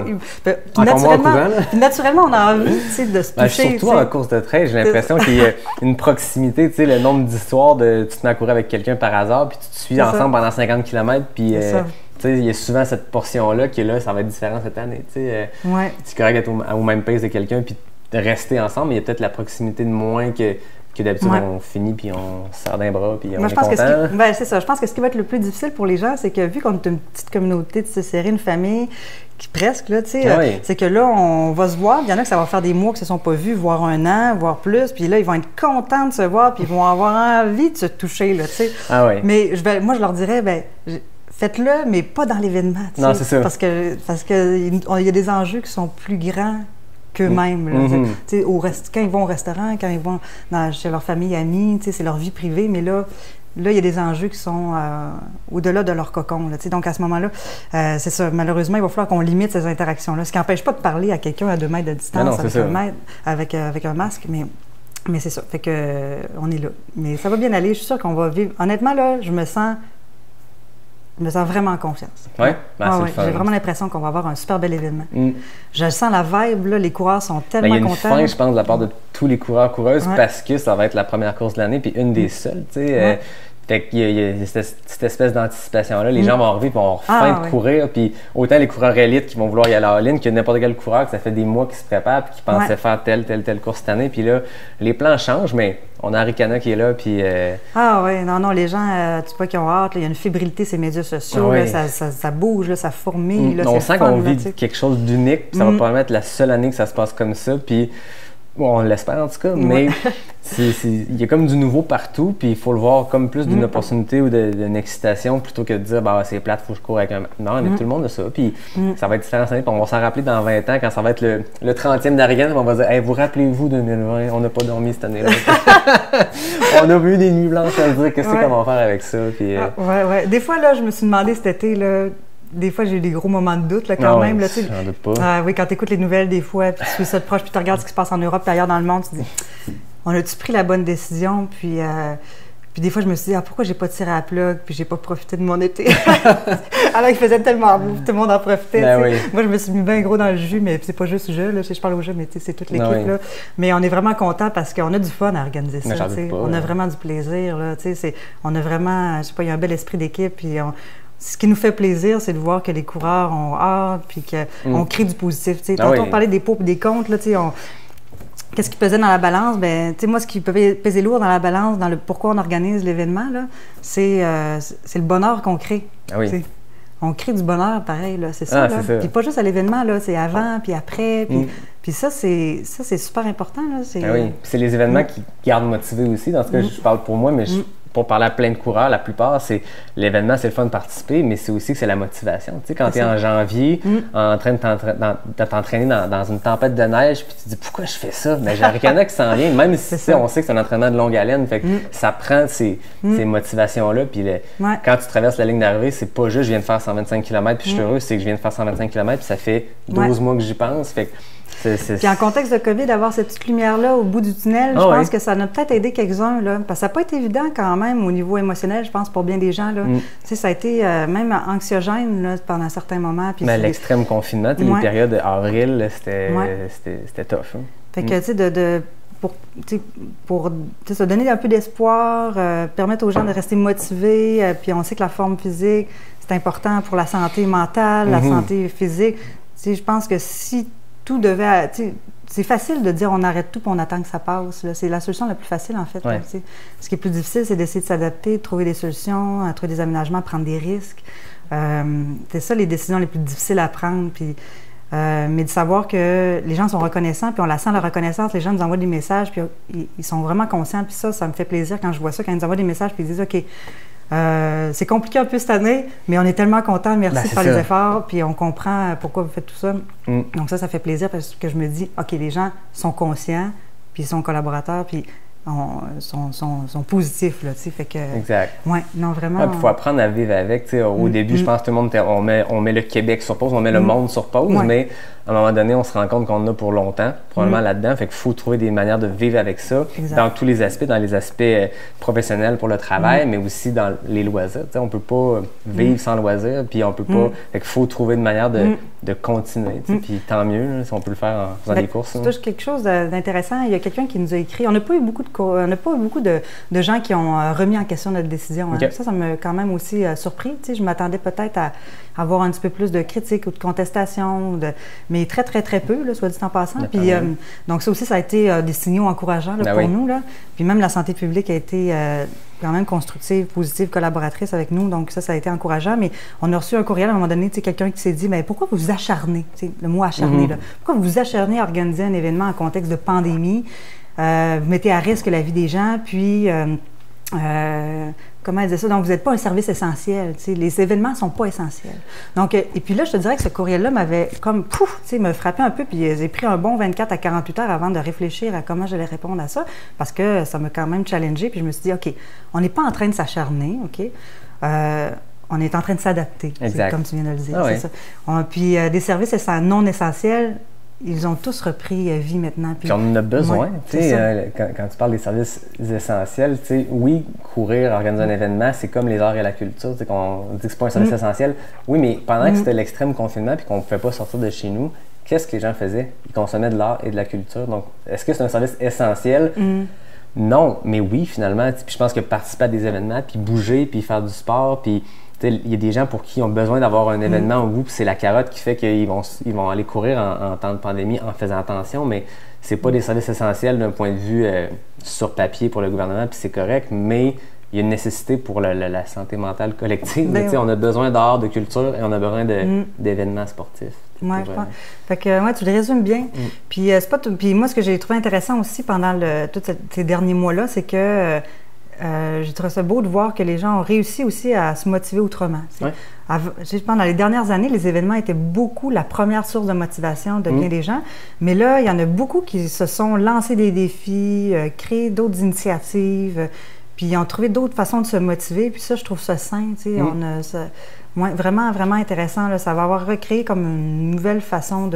naturellement, on a envie de se toucher. Surtout en course de trail, j'ai l'impression qu'il y a une proximité, le nombre d'histoires de tu te mets à courir avec quelqu'un par hasard, puis tu te suis ensemble pendant 50 km, puis il y a souvent cette portion-là qui est là, ça va être différent cette année. C'est correct d'être au même pace de quelqu'un, puis de rester ensemble, mais il y a peut-être la proximité de moins que d'habitude, on finit, puis on se serre d'un bras, puis on est content. C'est ça. Je pense que ce qui va être le plus difficile pour les gens, c'est que vu qu'on est une petite communauté, de serrer une famille, presque, là, c'est que là, on va se voir. Il y en a que ça va faire des mois qu'ils ne se sont pas vus, voire un an, voire plus. Puis là, ils vont être contents de se voir, puis ils vont avoir envie de se toucher, là, Mais moi, je leur dirais, faites-le, mais pas dans l'événement. Non, c'est ça. Parce que il y a des enjeux qui sont plus grands qu'eux-mêmes. Quand ils vont au restaurant, quand ils vont chez leur famille, amis, c'est leur vie privée, mais là, il y a des enjeux qui sont au-delà de leur cocon. Donc, à ce moment-là, c'est ça. Malheureusement, il va falloir qu'on limite ces interactions-là, ce qui n'empêche pas de parler à quelqu'un à 2 mètres de distance avec un masque, mais c'est ça. Fait que on est là. Mais ça va bien aller. Je suis sûre qu'on va vivre. Honnêtement, là, je me sens vraiment en confiance. Oui, c'est le fun. J'ai vraiment l'impression qu'on va avoir un super bel événement. Je sens la vibe, là, les coureurs sont tellement contents. Il y a une fin, je pense, de la part de tous les coureurs-coureuses parce que ça va être la première course de l'année, puis une des seules, Fait qu'il y a cette espèce d'anticipation-là. Les gens vont arriver et vont avoir faim de courir. Puis autant les coureurs élites qui vont vouloir y aller à all-in que n'importe quel coureur que ça fait des mois qu'ils se préparent et qui pensait faire telle course cette année. Puis là, les plans changent, mais on a Arikana qui est là. Puis, non, les gens, tu vois, qui ont hâte. Il y a une fébrilité sur les médias sociaux. Là, ça bouge, là, ça fourmille. Là, on sent qu'on vit quelque chose d'unique. Ça va probablement être la seule année que ça se passe comme ça. Puis on l'espère en tout cas, mais il y a comme du nouveau partout, puis il faut le voir comme plus d'une opportunité ou d'une excitation plutôt que de dire c'est plate, il faut que je cours avec un. Non, mais tout le monde a ça, puis ça va être différent cette année, puis on va s'en rappeler dans 20 ans quand ça va être le 30e d'Arigane, on va dire hey, vous rappelez-vous 2020, on n'a pas dormi cette année-là. On a vu des nuits blanches à se dire qu'est-ce qu'on va faire avec ça. Puis, Des fois, là, je me suis demandé cet été, là. Des fois, j'ai eu des gros moments de doute, là, quand même. Là, j'en doute pas. Quand tu écoutes les nouvelles, des fois, puis tu suis ça de proche, puis tu regardes ce qui se passe en Europe et ailleurs dans le monde, tu te dis, on a-tu pris la bonne décision? Puis des fois, je me suis dit, pourquoi j'ai pas tiré à la plug, puis j'ai pas profité de mon été? Alors qu'il faisait tellement beau, tout le monde en profitait. Moi, je me suis mis bien gros dans le jus, mais c'est pas juste jeu, là, je parle au jeu, mais c'est toute l'équipe. Là. Mais on est vraiment content parce qu'on a du fun à organiser ça. On a vraiment du plaisir. Là, on a vraiment, je sais pas, il y a un bel esprit d'équipe, puis ce qui nous fait plaisir, c'est de voir que les coureurs ont hâte puis qu'on crée du positif. Tantôt, on parlait des pour et des contre. Qu'est-ce qui pesait dans la balance? Moi, ce qui peut peser lourd dans la balance, dans le pourquoi on organise l'événement, c'est le bonheur qu'on crée. On crée du bonheur, pareil, là, c'est ça. Puis pas juste à l'événement, là, c'est avant, puis après. Puis ça, c'est super important. Là, c'est les événements qui gardent motivés aussi. Dans ce cas, je parle pour moi, mais pour parler à plein de coureurs, la plupart, c'est l'événement, c'est le fun de participer, mais c'est aussi que c'est la motivation. Tu sais, quand tu es en janvier, en train de t'entraîner dans une tempête de neige, puis tu te dis pourquoi je fais ça? J'ai Arikana qui s'en vient, même si on sait que c'est un entraînement de longue haleine, fait que ça prend ces motivations-là. Puis quand tu traverses la ligne d'arrivée, c'est pas juste je viens de faire 125 km puis je suis heureux, c'est que je viens de faire 125 km puis ça fait 12 mois que j'y pense. Fait que puis en contexte de COVID, d'avoir cette petite lumière-là au bout du tunnel, je pense que ça a peut-être aidé quelques-uns. Là, parce que ça n'a pas été évident quand même au niveau émotionnel, je pense, pour bien des gens. Là. Ça a été même anxiogène là, pendant certains moments. Puis l'extrême confinement, les périodes d'avril, c'était tough. Hein? Fait que, tu sais, pour se donner un peu d'espoir, permettre aux gens de rester motivés, puis on sait que la forme physique, c'est important pour la santé mentale, la santé physique. Je pense que si tout devait... C'est facile de dire on arrête tout et on attend que ça passe. C'est la solution la plus facile, en fait. Là, ce qui est plus difficile, c'est d'essayer de s'adapter, de trouver des solutions, trouver des aménagements, prendre des risques. C'est ça les décisions les plus difficiles à prendre. Puis Mais de savoir que les gens sont reconnaissants, puis on la sent, la reconnaissance, les gens nous envoient des messages, puis ils sont vraiment conscients, puis ça me fait plaisir quand je vois ça, quand ils nous envoient des messages, puis ils disent « OK, c'est compliqué un peu cette année, mais on est tellement contents, merci de faire les efforts, puis on comprend pourquoi vous faites tout ça. » Donc ça fait plaisir parce que je me dis « OK, les gens sont conscients, puis ils sont collaborateurs, puis sont positifs, là, tu sais, fait que... Exact. Ouais, non, vraiment... Il faut apprendre à vivre avec, tu sais, au début, je pense que tout le monde, on met le Québec sur pause, on met le monde sur pause, mais à un moment donné, on se rend compte qu'on en a pour longtemps, probablement là-dedans, fait qu'il faut trouver des manières de vivre avec ça, dans tous les aspects, dans les aspects professionnels pour le travail, mais aussi dans les loisirs, tu sais, on peut pas vivre sans loisirs, puis on peut pas... Fait qu'il faut trouver une manière de continuer, tu sais, puis tant mieux, là, si on peut le faire en faisant des courses. Tu touches quelque chose d'intéressant, il y a quelqu'un qui nous a écrit, on n'a pas eu beaucoup de gens qui ont remis en question notre décision. Hein. Okay. Ça m'a quand même aussi surpris. Tu sais, je m'attendais peut-être à avoir un petit peu plus de critiques ou de contestations, mais très, très, très peu, là, soit dit en passant. Puis, donc ça aussi, ça a été des signaux encourageants là, pour nous. Là. Puis même la santé publique a été quand même constructive, positive, collaboratrice avec nous. Donc ça a été encourageant. Mais on a reçu un courriel à un moment donné, tu sais, quelqu'un qui s'est dit, mais pourquoi vous vous acharnez, tu sais, le mot acharné, là, pourquoi vous vous acharnez à organiser un événement en contexte de pandémie? Vous mettez à risque la vie des gens, puis, comment elle disait ça? Donc, vous n'êtes pas un service essentiel. Tu sais, les événements ne sont pas essentiels. Donc, et puis là, je te dirais que ce courriel-là m'avait comme, pouf, tu sais, me frappé un peu, puis j'ai pris un bon 24 à 48 heures avant de réfléchir à comment j'allais répondre à ça, parce que ça m'a quand même challengé, puis je me suis dit, OK, on n'est pas en train de s'acharner, OK? On est en train de s'adapter, comme tu viens de le dire. C'est ça. Puis, des services non essentiels, ils ont tous repris vie maintenant. Puis on en a besoin. Quand tu parles des services essentiels, oui, courir, organiser un événement, c'est comme les arts et la culture. On dit que c'est pas un service essentiel. Oui, mais pendant que c'était l'extrême confinement et qu'on ne pouvait pas sortir de chez nous, qu'est-ce que les gens faisaient? Ils consommaient de l'art et de la culture. Donc, est-ce que c'est un service essentiel? Non, mais oui, finalement. Puis je pense que participer à des événements, puis bouger, puis faire du sport, puis il y a des gens pour qui ont besoin d'avoir un événement au bout, puis c'est la carotte qui fait qu'ils vont aller courir en temps de pandémie en faisant attention, mais c'est pas des services essentiels d'un point de vue sur papier pour le gouvernement, puis c'est correct, mais il y a une nécessité pour la santé mentale collective. On a besoin d'art, de culture, et on a besoin d'événements sportifs. Oui, je pense. Fait que, tu le résumes bien. Puis, puis moi, ce que j'ai trouvé intéressant aussi pendant tous ces derniers mois-là, c'est que j'ai trouvé ça beau de voir que les gens ont réussi aussi à se motiver autrement. Ouais. Je pense dans les dernières années, les événements étaient beaucoup la première source de motivation de bien des gens. Mais là, il y en a beaucoup qui se sont lancés des défis, créé d'autres initiatives, puis ils ont trouvé d'autres façons de se motiver. Puis ça, je trouve ça sain. Vraiment, vraiment intéressant. Là, ça va avoir recréé comme une nouvelle façon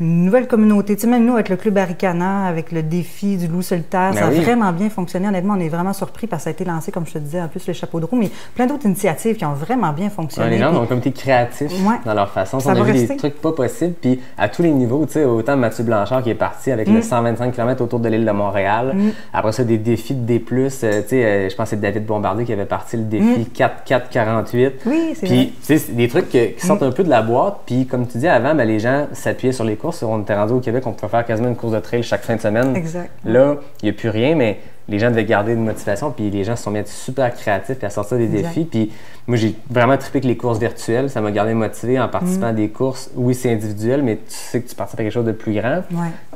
une nouvelle communauté. Tu sais, même nous, avec le Club Arikana, avec le défi du loup solitaire, ça a vraiment bien fonctionné. Honnêtement, on est vraiment surpris parce que ça a été lancé, comme je te disais, en plus, les chapeaux de roue, mais plein d'autres initiatives qui ont vraiment bien fonctionné. Les gens ont comme été créatifs dans leur façon. On a vu des trucs pas possibles, puis à tous les niveaux, tu sais, autant Mathieu Blanchard qui est parti avec le 125 km autour de l'île de Montréal. Après ça, des défis de D+, tu sais, je pense que c'est David Bombardier qui avait parti le défi 4-4-48. Oui, c'est puis, tu sais, c'est des trucs qui sortent un peu de la boîte, puis comme tu dis avant, les gens s'appuyaient sur les courses. On était rendu au Québec, on pouvait faire quasiment une course de trail chaque fin de semaine. Exact. Là, il n'y a plus rien, mais les gens devaient garder une motivation, puis les gens se sont mis à être super créatifs et à sortir des défis. Puis moi, j'ai vraiment trippé avec les courses virtuelles. Ça m'a gardé motivé en participant à des courses. Oui, c'est individuel, mais tu sais que tu participes à quelque chose de plus grand.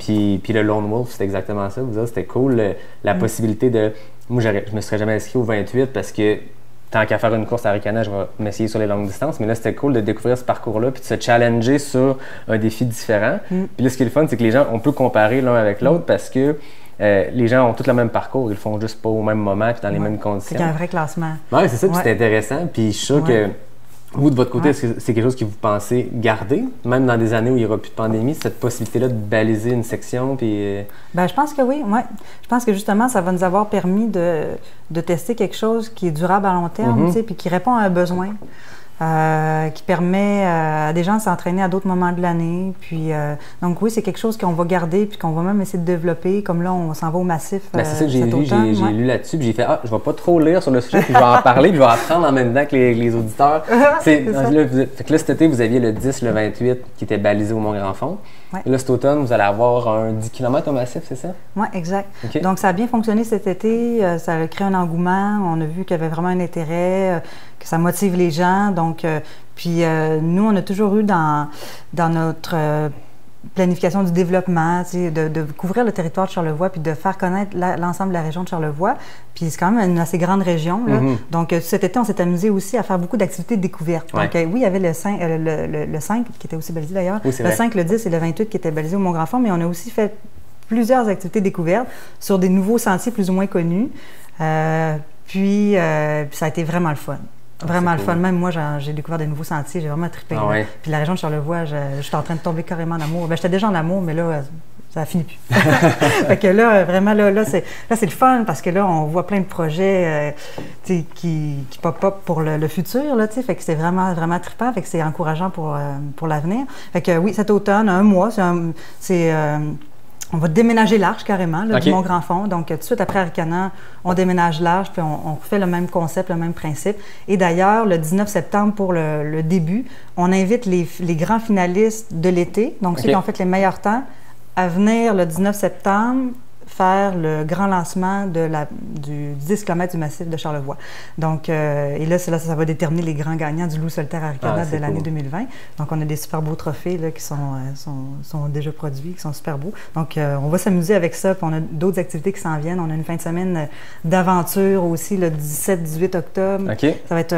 Puis le Lone Wolf, c'était exactement ça. C'était cool. La possibilité de... Moi, je me serais jamais inscrit au 28 parce que tant qu'à faire une course à Arikana, je vais m'essayer sur les longues distances. Mais là, c'était cool de découvrir ce parcours-là puis de se challenger sur un défi différent. Puis là, ce qui est le fun, c'est que les gens, on peut comparer l'un avec l'autre parce que les gens ont tous le même parcours. Ils le font juste pas au même moment puis dans les mêmes conditions. C'est un vrai classement. Oui, c'est ça. Puis c'est intéressant. Puis je suis sûr que vous, de votre côté, est-ce que c'est quelque chose que vous pensez garder, même dans des années où il n'y aura plus de pandémie, cette possibilité-là de baliser une section? Puis, je pense que oui. Je pense que justement, ça va nous avoir permis de tester quelque chose qui est durable à long terme, puis qui répond à un besoin. Qui permet à des gens de s'entraîner à d'autres moments de l'année. Puis, donc oui, c'est quelque chose qu'on va garder puis qu'on va même essayer de développer. Comme là, on s'en va au massif c'est ça que j'ai lu. J'ai lu là-dessus puis j'ai fait « Ah, je vais pas trop lire sur le sujet puis je vais en parler puis je vais apprendre en même temps que les auditeurs. » Fait que là, cet été, vous aviez le 10, le 28 qui était balisé au Mont-Grand-Fond. Et là, cet automne, vous allez avoir un 10 km au massif, c'est ça? Oui, exact. Donc, ça a bien fonctionné cet été. Ça a créé un engouement. On a vu qu'il y avait vraiment un intérêt. que ça motive les gens. Donc, puis nous, on a toujours eu dans notre planification du développement, de couvrir le territoire de Charlevoix puis de faire connaître l'ensemble de la région de Charlevoix. Puis c'est quand même une assez grande région. Là. Donc cet été, on s'est amusé aussi à faire beaucoup d'activités de découverte. Donc oui, il y avait le 5 qui était aussi balisé d'ailleurs. Oui, le 5, le 10 et le 28 qui étaient balisés au Mont-Grand-Fond, mais on a aussi fait plusieurs activités découvertes sur des nouveaux sentiers plus ou moins connus. Puis ça a été vraiment le fun. Vraiment le fun. Même moi, j'ai découvert des nouveaux sentiers, j'ai vraiment trippé. Puis la région de Charlevoix, je suis en train de tomber carrément en amour. J'étais déjà en amour, mais là, ça finit plus. Fait que là, vraiment, là c'est le fun parce que là, on voit plein de projets qui pop-up pour le futur. Là, fait que c'est vraiment, vraiment trippant. Fait que c'est encourageant pour l'avenir. Fait que oui, cet automne, un mois, on va déménager l'Arche carrément, là, du Mont-Grand-Fond. Donc, tout de suite après Aricana, on déménage l'Arche, puis on refait le même concept, le même principe. Et d'ailleurs, le 19 septembre, pour le début, on invite les grands finalistes de l'été, donc ceux qui ont fait les meilleurs temps, à venir le 19 septembre faire le grand lancement du 10 km du massif de Charlevoix. Donc, et là, ça va déterminer les grands gagnants du Loup solitaire Aricana de l'année 2020. Donc, on a des super beaux trophées là, qui sont déjà produits, qui sont super beaux. Donc, on va s'amuser avec ça. Puis, on a d'autres activités qui s'en viennent. On a une fin de semaine d'aventure aussi, le 17-18 octobre. Ça va être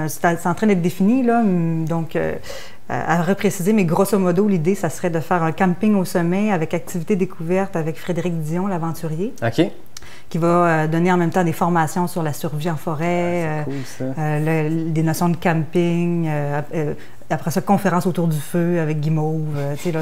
c'est en train d'être défini, là. Donc, à repréciser, mais grosso modo, l'idée, ça serait de faire un camping au sommet avec activité découverte avec Frédéric Dion, l'aventurier, qui va donner en même temps des formations sur la survie en forêt, des notions de camping, après ça, conférence autour du feu avec Guimauve.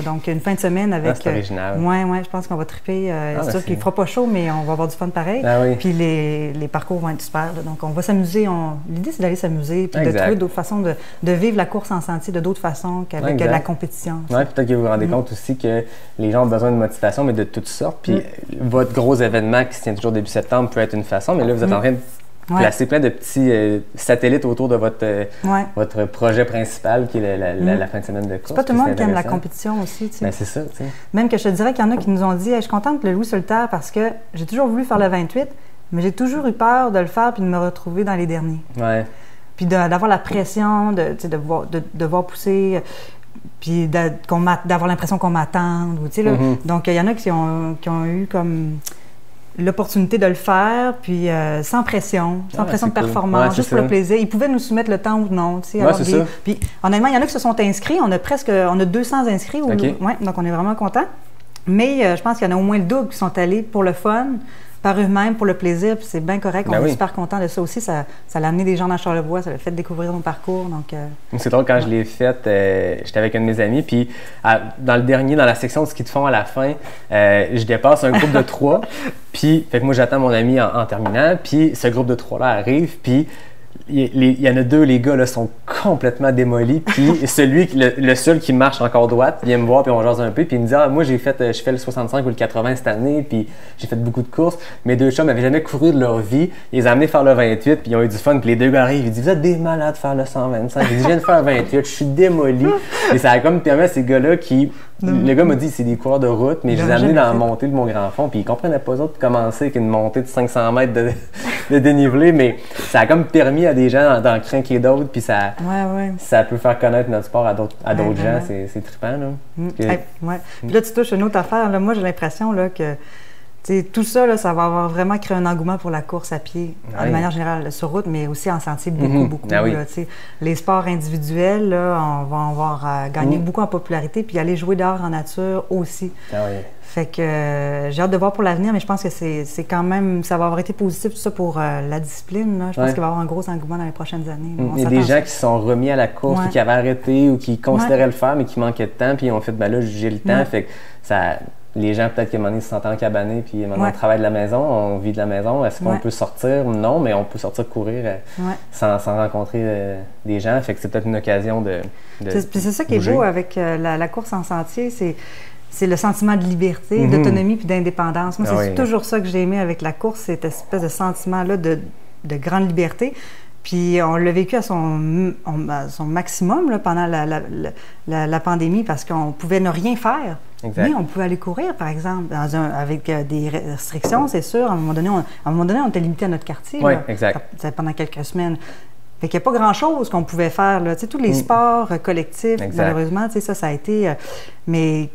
Donc, une fin de semaine avec... c'est original. Je pense qu'on va triper. C'est sûr qu'il ne fera pas chaud, mais on va avoir du fun pareil. Puis les parcours vont être super. Là. Donc, on va s'amuser. L'idée, c'est d'aller s'amuser puis de trouver d'autres façons de vivre la course en sentier de d'autres façons qu'avec la compétition. Peut-être que vous vous rendez compte aussi que les gens ont besoin de motivation, mais de toutes sortes. Puis votre gros événement qui se tient toujours début septembre peut être une façon, mais là, vous êtes en train de placer plein de petits satellites autour de votre projet principal, qui est la fin de semaine de course. C'est pas tout le monde qui aime la compétition aussi. Ben, c'est ça. T'sais. Même que je te dirais qu'il y en a qui nous ont dit « Je suis contente de le Loup solitaire parce que j'ai toujours voulu faire le 28, mais j'ai toujours eu peur de le faire puis de me retrouver dans les derniers. » Puis d'avoir la pression, de voir pousser, puis d'avoir l'impression qu'on m'attende. Donc, il y en a qui ont eu comme l'opportunité de le faire, puis sans pression de performance, juste pour le plaisir. Ils pouvaient nous soumettre le temps ou non. C'est ça. Puis honnêtement, il y en a qui se sont inscrits. On a 200 inscrits. Donc on est vraiment contents. Mais je pense qu'il y en a au moins le double qui sont allés pour le fun, par eux-mêmes, pour le plaisir, puis c'est bien correct. On est super contents de ça aussi. Ça l'a amené des gens dans Charlevoix, ça l'a fait découvrir nos parcours. Donc, c'est drôle, quand je l'ai fait, j'étais avec un de mes amis, puis dans la section de ski de fond à la fin, je dépasse un groupe de 3, puis fait que moi j'attends mon ami en terminant, puis ce groupe de 3-là arrive, puis il y en a 2, les gars là, sont complètement démolis, puis le seul qui marche encore droite vient me voir, puis on jase un peu, puis il me dit « moi je fais le 65 ou le 80 cette année, puis j'ai fait beaucoup de courses. Mes 2 chums n'avaient jamais couru de leur vie, ils les ont amenés faire le 28, puis ils ont eu du fun, puis les 2 gars arrivent, ils disent « Vous êtes des malades de faire le 125. » Ils disent « Je viens de faire le 28, je suis démoli. » Et ça a comme permis à ces gars-là le gars m'a dit c'est des coureurs de route, mais je les ai amenés dans la montée de Mont-Grand-Fond, puis ils comprenaient pas autres de commencer avec une montée de 500 mètres de dénivelé, mais ça a comme permis à des gens d'en craquer d'autres, puis ça peut faire connaître notre sport à d'autres gens, c'est trippant. Là. Puis là, tu touches une autre affaire. Là. Moi, j'ai l'impression là, que tout ça, là, ça va avoir vraiment créé un engouement pour la course à pied, de manière générale, sur route, mais aussi en sentier, beaucoup. Là, les sports individuels, là, on va avoir gagné beaucoup en popularité, puis aller jouer dehors en nature aussi. Fait que j'ai hâte de voir pour l'avenir, mais je pense que c'est quand même, ça va avoir été positif tout ça pour la discipline. Là. Je pense qu'il va y avoir un gros engouement dans les prochaines années. Il y a des gens qui se sont remis à la course, qui avaient arrêté ou qui considéraient le faire, mais qui manquaient de temps, puis ils ont fait, là, j'ai le temps. Fait que ça... Les gens, peut-être qu'à un moment donné, se sentent encabanés, puis maintenant, on travaille de la maison, on vit de la maison. Est-ce qu'on peut sortir? Non, mais on peut sortir courir sans rencontrer des gens. Fait que c'est peut-être une occasion de c'est ça qui est beau avec la course en sentier, c'est le sentiment de liberté, d'autonomie puis d'indépendance. Moi, c'est toujours ça que j'ai aimé avec la course, cette espèce de sentiment-là de grande liberté. Puis on l'a vécu à son maximum là, pendant la pandémie parce qu'on pouvait ne rien faire. Mais on pouvait aller courir, par exemple, avec des restrictions, c'est sûr. À un moment donné, on était limité à notre quartier. Oui, exact. Pendant quelques semaines. Fait qu'il n'y a pas grand-chose qu'on pouvait faire, là. Tu sais, tous les sports collectifs, Exact. malheureusement, tu sais, ça a été... mais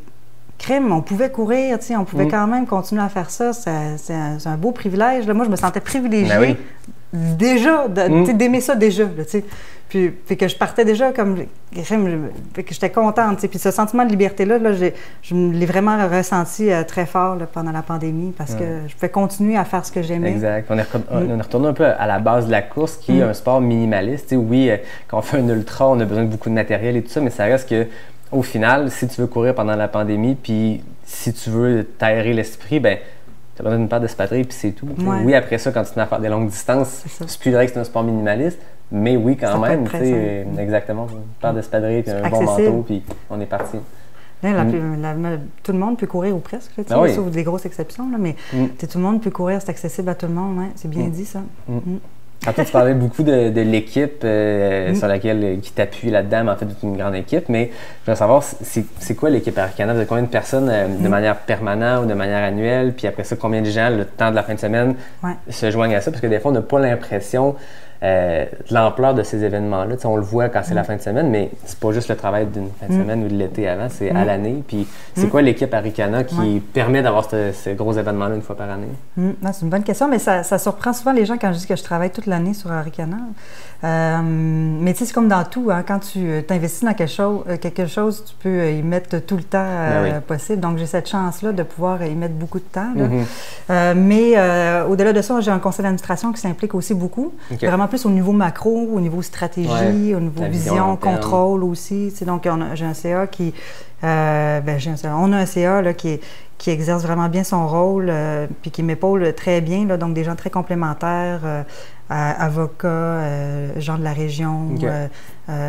crème, on pouvait courir, tu sais, on pouvait quand même continuer à faire ça. C'est un beau privilège. Là. Moi, je me sentais privilégiée déjà, d'aimer ça déjà, là, tu sais. Puis que je partais déjà comme crème, que j'étais contente, tu sais. Puis ce sentiment de liberté-là, là, je l'ai vraiment ressenti très fort là, pendant la pandémie parce que je pouvais continuer à faire ce que j'aimais. Exact. On est retourné un peu à la base de la course, qui est un sport minimaliste. Tu sais, oui, quand on fait un ultra, on a besoin de beaucoup de matériel et tout ça, mais ça reste que au final, si tu veux courir pendant la pandémie, puis si tu veux t'aérer l'esprit, ben tu as besoin d'une paire d'espadrilles, puis c'est tout. Ouais. Oui, après ça, quand tu te mets à faire des longues distances, c'est plus vrai que c'est un sport minimaliste, mais oui, quand même, tu sais, exactement, une paire d'espadrilles, puis un bon manteau, puis on est parti. Là, tout le monde peut courir ou presque, là, sauf des grosses exceptions, là, mais tout le monde peut courir, c'est accessible à tout le monde, hein, c'est bien dit ça. Tantôt, tu parlais beaucoup de l'équipe sur laquelle qui t'appuie là-dedans, mais en fait, une grande équipe. Mais je veux savoir, c'est quoi l'équipe Arikana? Vous avez combien de personnes de manière permanente ou de manière annuelle? Puis après ça, combien de gens, le temps de la fin de semaine, se joignent à ça? Parce que des fois, on n'a pas l'impression de l'ampleur de ces événements-là. Tu sais, on le voit quand c'est la fin de semaine, mais c'est pas juste le travail d'une fin de semaine ou de l'été avant, c'est à l'année. Puis c'est quoi l'équipe Arikana qui permet d'avoir ce gros événement-là une fois par année? C'est une bonne question, mais ça surprend souvent les gens quand je dis que je travaille toute l'année sur Arikana. Mais tu sais, c'est comme dans tout, hein, quand tu t'investis dans quelque chose, tu peux y mettre tout le temps possible. Donc, j'ai cette chance-là de pouvoir y mettre beaucoup de temps. Là. Mais au-delà de ça, j'ai un conseil d'administration qui s'implique aussi beaucoup. Vraiment plus au niveau macro, au niveau stratégie, au niveau vision, contrôle aussi. Tu sais, donc, j'ai un CA qui... on a un CA là, qui exerce vraiment bien son rôle puis qui m'épaule très bien, là, donc des gens très complémentaires, avocats, gens de la région,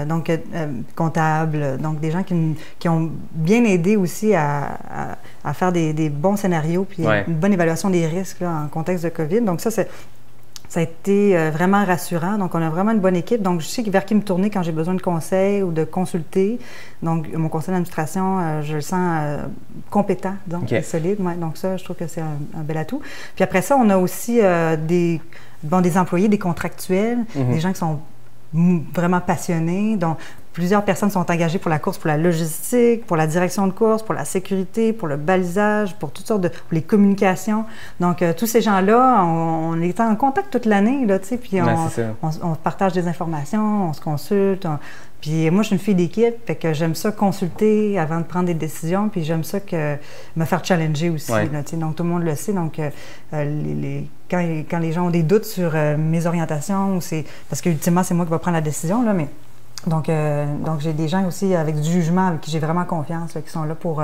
donc comptables, donc des gens qui ont bien aidé aussi à faire des bons scénarios puis une bonne évaluation des risques là, en contexte de COVID. Donc ça a été vraiment rassurant. Donc, on a vraiment une bonne équipe. Donc, je sais vers qui me tourner quand j'ai besoin de conseils ou de consulter. Donc, mon conseil d'administration, je le sens compétent, donc solide. Ouais. Donc, ça, je trouve que c'est un bel atout. Puis après ça, on a aussi des employés, des contractuels, des gens qui sont vraiment passionnés. Donc, plusieurs personnes sont engagées pour la course, pour la logistique, pour la direction de course, pour la sécurité, pour le balisage, pour toutes sortes pour les communications. Donc, tous ces gens-là, on est en contact toute l'année, là, tu sais, puis on partage des informations, on se consulte. Puis moi, je suis une fille d'équipe, fait que j'aime ça consulter avant de prendre des décisions, puis j'aime ça me faire challenger aussi, là, tu sais. Donc, tout le monde le sait. Donc, quand les gens ont des doutes sur mes orientations, c'est parce qu'ultimement, c'est moi qui vais prendre la décision, là, mais... Donc j'ai des gens aussi avec du jugement, avec qui j'ai vraiment confiance, là, qui sont là pour...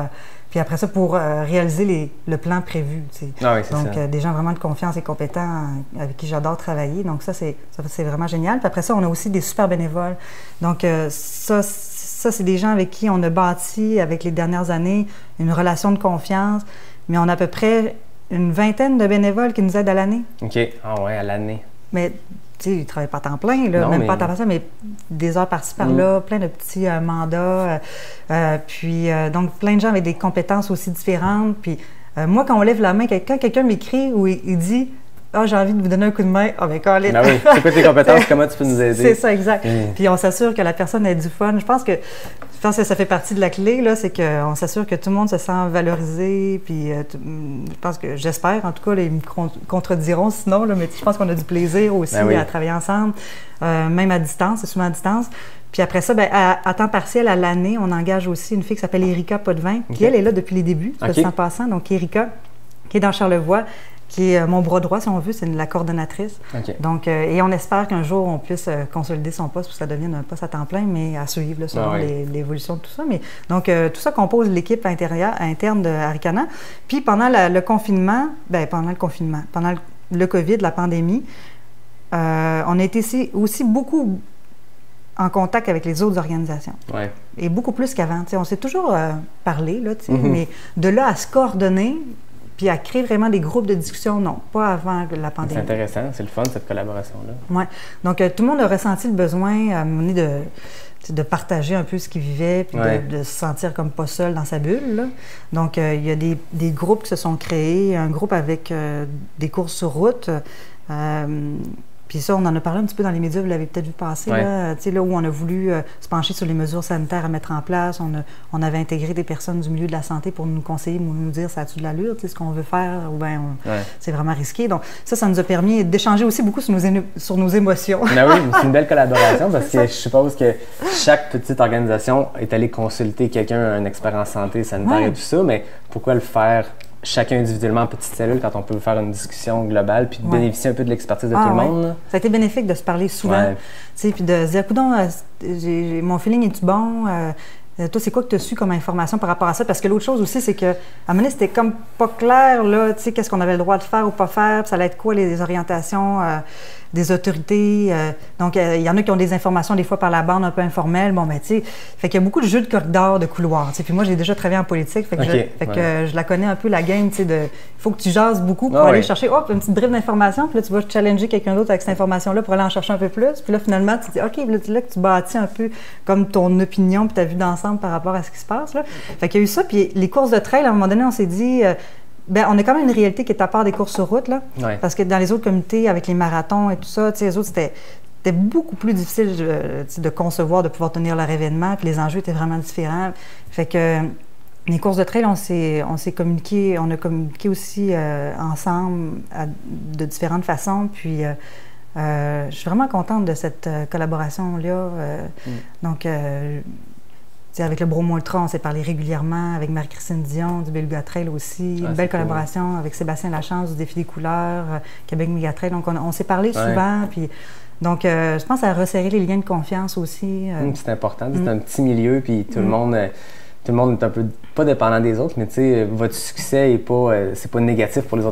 puis après ça, pour réaliser le plan prévu. Tu sais. Donc, des gens vraiment de confiance et compétents avec qui j'adore travailler. Donc, ça, c'est vraiment génial. Puis après ça, on a aussi des super bénévoles. Donc, ça c'est des gens avec qui on a bâti, avec les dernières années, une relation de confiance. Mais on a à peu près une vingtaine de bénévoles qui nous aident à l'année. OK. Ah ouais, à l'année. Mais... Tu sais, ils ne travaillent pas à temps plein, là, pas à temps plein, mais des heures par-ci, par-là, plein de petits mandats. Puis, donc, plein de gens avec des compétences aussi différentes. Puis, moi, quand on lève la main, quand quelqu'un m'écrit ou il dit « Ah, j'ai envie de vous donner un coup de main. » Ah, bien, Colin. Ben oui, c'est quoi tes compétences? Comment tu peux nous aider? C'est ça, exact. Puis, on s'assure que la personne ait du fun. Je pense que ça fait partie de la clé, là, c'est qu'on s'assure que tout le monde se sent valorisé. Puis, j'espère, en tout cas, là, ils me contrediront sinon, là, mais je pense qu'on a du plaisir aussi à travailler ensemble, même à distance, c'est souvent à distance. Puis après ça, à temps partiel, à l'année, on engage aussi une fille qui s'appelle Erika Potvin, qui, elle, est là depuis les débuts, en passant. Donc, Erika, qui est dans Charlevoix, qui est mon bras droit, si on veut, c'est la coordonnatrice. Donc, et on espère qu'un jour, on puisse consolider son poste pour que ça devienne un poste à temps plein, mais à suivre, là, selon l'évolution de tout ça. Mais, donc, tout ça compose l'équipe interne de Arikana. Puis, pendant le confinement, pendant le COVID, la pandémie, on a été aussi beaucoup en contact avec les autres organisations. Et beaucoup plus qu'avant. On s'est toujours parlé, là, mais de là à se coordonner, puis à créer vraiment des groupes de discussion, non, pas avant la pandémie. C'est intéressant, c'est le fun, cette collaboration-là. Oui. Donc, tout le monde a ressenti le besoin à un moment donné de partager un peu ce qu'il vivait, puis de se sentir comme pas seul dans sa bulle, là. Donc, il y a des groupes qui se sont créés, un groupe avec des courses sur route, Puis ça, on en a parlé un petit peu dans les médias, vous l'avez peut-être vu passer, là, là où on a voulu se pencher sur les mesures sanitaires à mettre en place. On avait intégré des personnes du milieu de la santé pour nous conseiller, pour nous dire ça a-tu de l'allure, ce qu'on veut faire, ou bien c'est vraiment risqué. Donc ça nous a permis d'échanger aussi beaucoup sur nos émotions. Ben oui, c'est une belle collaboration parce que je suppose que chaque petite organisation est allée consulter quelqu'un, un expert en santé sanitaire et tout ça, mais pourquoi le faire chacun individuellement en petites cellules quand on peut faire une discussion globale puis de bénéficier un peu de l'expertise de tout le monde? Ça a été bénéfique de se parler souvent, puis de se dire, coudonc, mon feeling est-tu bon? Toi, c'est quoi que tu as su comme information par rapport à ça? Parce que l'autre chose aussi, c'est qu'à un moment donné, c'était comme pas clair, là, qu'est-ce qu'on avait le droit de faire ou pas faire, puis ça allait être quoi les orientations des autorités. Donc, il y en a qui ont des informations des fois par la bande un peu informelle. Bon, ben, tu sais, fait qu'il y a beaucoup de jeux de corridors, de couloirs. Puis moi, j'ai déjà travaillé en politique, fait que, je la connais un peu, la game, tu sais, il faut que tu jases beaucoup pour aller chercher, une petite bribe d'information, puis là, tu vas challenger quelqu'un d'autre avec cette information-là pour aller en chercher un peu plus. Puis là, finalement, tu te dis, OK, là que tu bâtis un peu comme ton opinion puis ta vue d'ensemble par rapport à ce qui se passe, là. Fait qu'il y a eu ça, puis les courses de trail, à un moment donné, on s'est dit... on a quand même une réalité qui est à part des courses sur route, là, parce que dans les autres comités, avec les marathons et tout ça, les autres, c'était beaucoup plus difficile de concevoir, de pouvoir tenir leur événement, puis les enjeux étaient vraiment différents. Fait que les courses de trail, on a communiqué aussi ensemble de différentes façons, puis je suis vraiment contente de cette collaboration-là. Donc, avec le Bromont Ultra, on s'est parlé régulièrement, avec Marie-Christine Dion du Beluga Trail aussi, une belle collaboration avec Sébastien Lachance du Défi des couleurs, Québec Méga Trail. Donc, on s'est parlé souvent, puis donc, je pense à resserrer les liens de confiance aussi. C'est important, c'est un petit milieu, puis tout le monde est un peu pas dépendant des autres, mais tu sais, votre succès est pas, c'est pas négatif pour les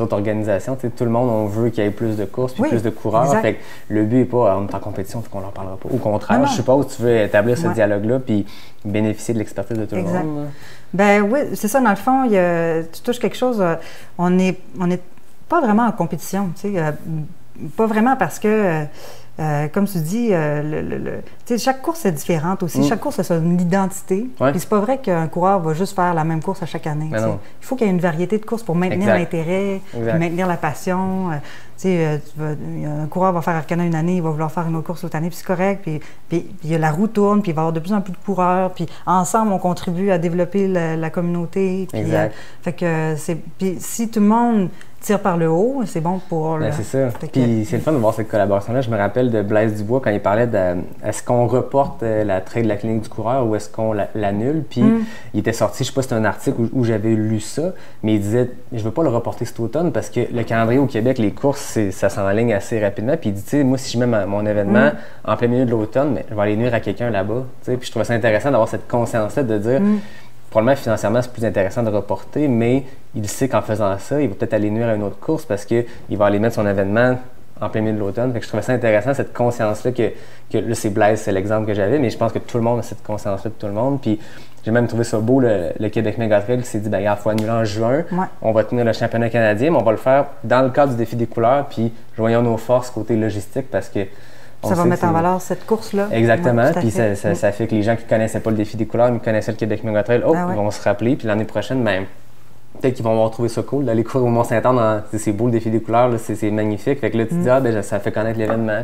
autres organisations. Tu sais, tout le monde, on veut qu'il y ait plus de courses puis plus de coureurs. Fait que le but est pas, on est en compétition, fait qu'on leur parlera pas. Au contraire, je suppose que tu veux établir ce dialogue-là puis bénéficier de l'expertise de tout le monde. Ben oui, c'est ça, dans le fond, tu touches quelque chose, on n'est pas vraiment en compétition, tu sais, pas vraiment parce que... comme tu dis, chaque course est différente aussi. Chaque course a son identité. Puis c'est pas vrai qu'un coureur va juste faire la même course à chaque année. Il faut qu'il y ait une variété de courses pour maintenir l'intérêt, puis maintenir la passion. Un coureur va faire Arcana une année, il va vouloir faire une autre course l'autre année, puis c'est correct. Puis la roue tourne, puis il va y avoir de plus en plus de coureurs. Puis ensemble, on contribue à développer la communauté. Puis, fait que puis si tout le monde tire par le haut, c'est bon pour... c'est ça. Puis c'est le fun de voir cette collaboration-là. Je me rappelle de Blaise Dubois quand il parlait de est-ce qu'on reporte la trail de la clinique du coureur ou est-ce qu'on l'annule. Puis il était sorti, je sais pas si c'était un article où j'avais lu ça, mais il disait je veux pas le reporter cet automne parce que le calendrier au Québec, les courses, ça s'enligne assez rapidement. Puis il dit, tu sais, moi si je mets mon événement en plein milieu de l'automne, mais je vais aller nuire à quelqu'un là-bas. Puis je trouvais ça intéressant d'avoir cette conscience-là de dire probablement financièrement c'est plus intéressant de reporter, mais il sait qu'en faisant ça, il va peut-être aller nuire à une autre course parce qu'il va aller mettre son événement en plein milieu de l'automne. Fait que je trouvais ça intéressant, cette conscience-là que là, c'est Blaise, c'est l'exemple que j'avais, mais je pense que tout le monde a cette conscience-là de tout le monde. Puis j'ai même trouvé ça beau, le Québec Méga Trail qui s'est dit, il faut annuler en juin, on va tenir le championnat canadien, mais on va le faire dans le cadre du Défi des couleurs, puis joignons nos forces côté logistique parce que ça va mettre en valeur cette course-là. Exactement. Puis ça fait que les gens qui ne connaissaient pas le Défi des couleurs, mais connaissaient le Québec Méga Trail, ils vont se rappeler. Puis l'année prochaine, peut-être qu'ils vont avoir trouvé ça cool d'aller courir au Mont-Saint-Anne. C'est beau le Défi des couleurs, là, c'est magnifique. Fait que là, tu te dis, ça fait connaître l'événement.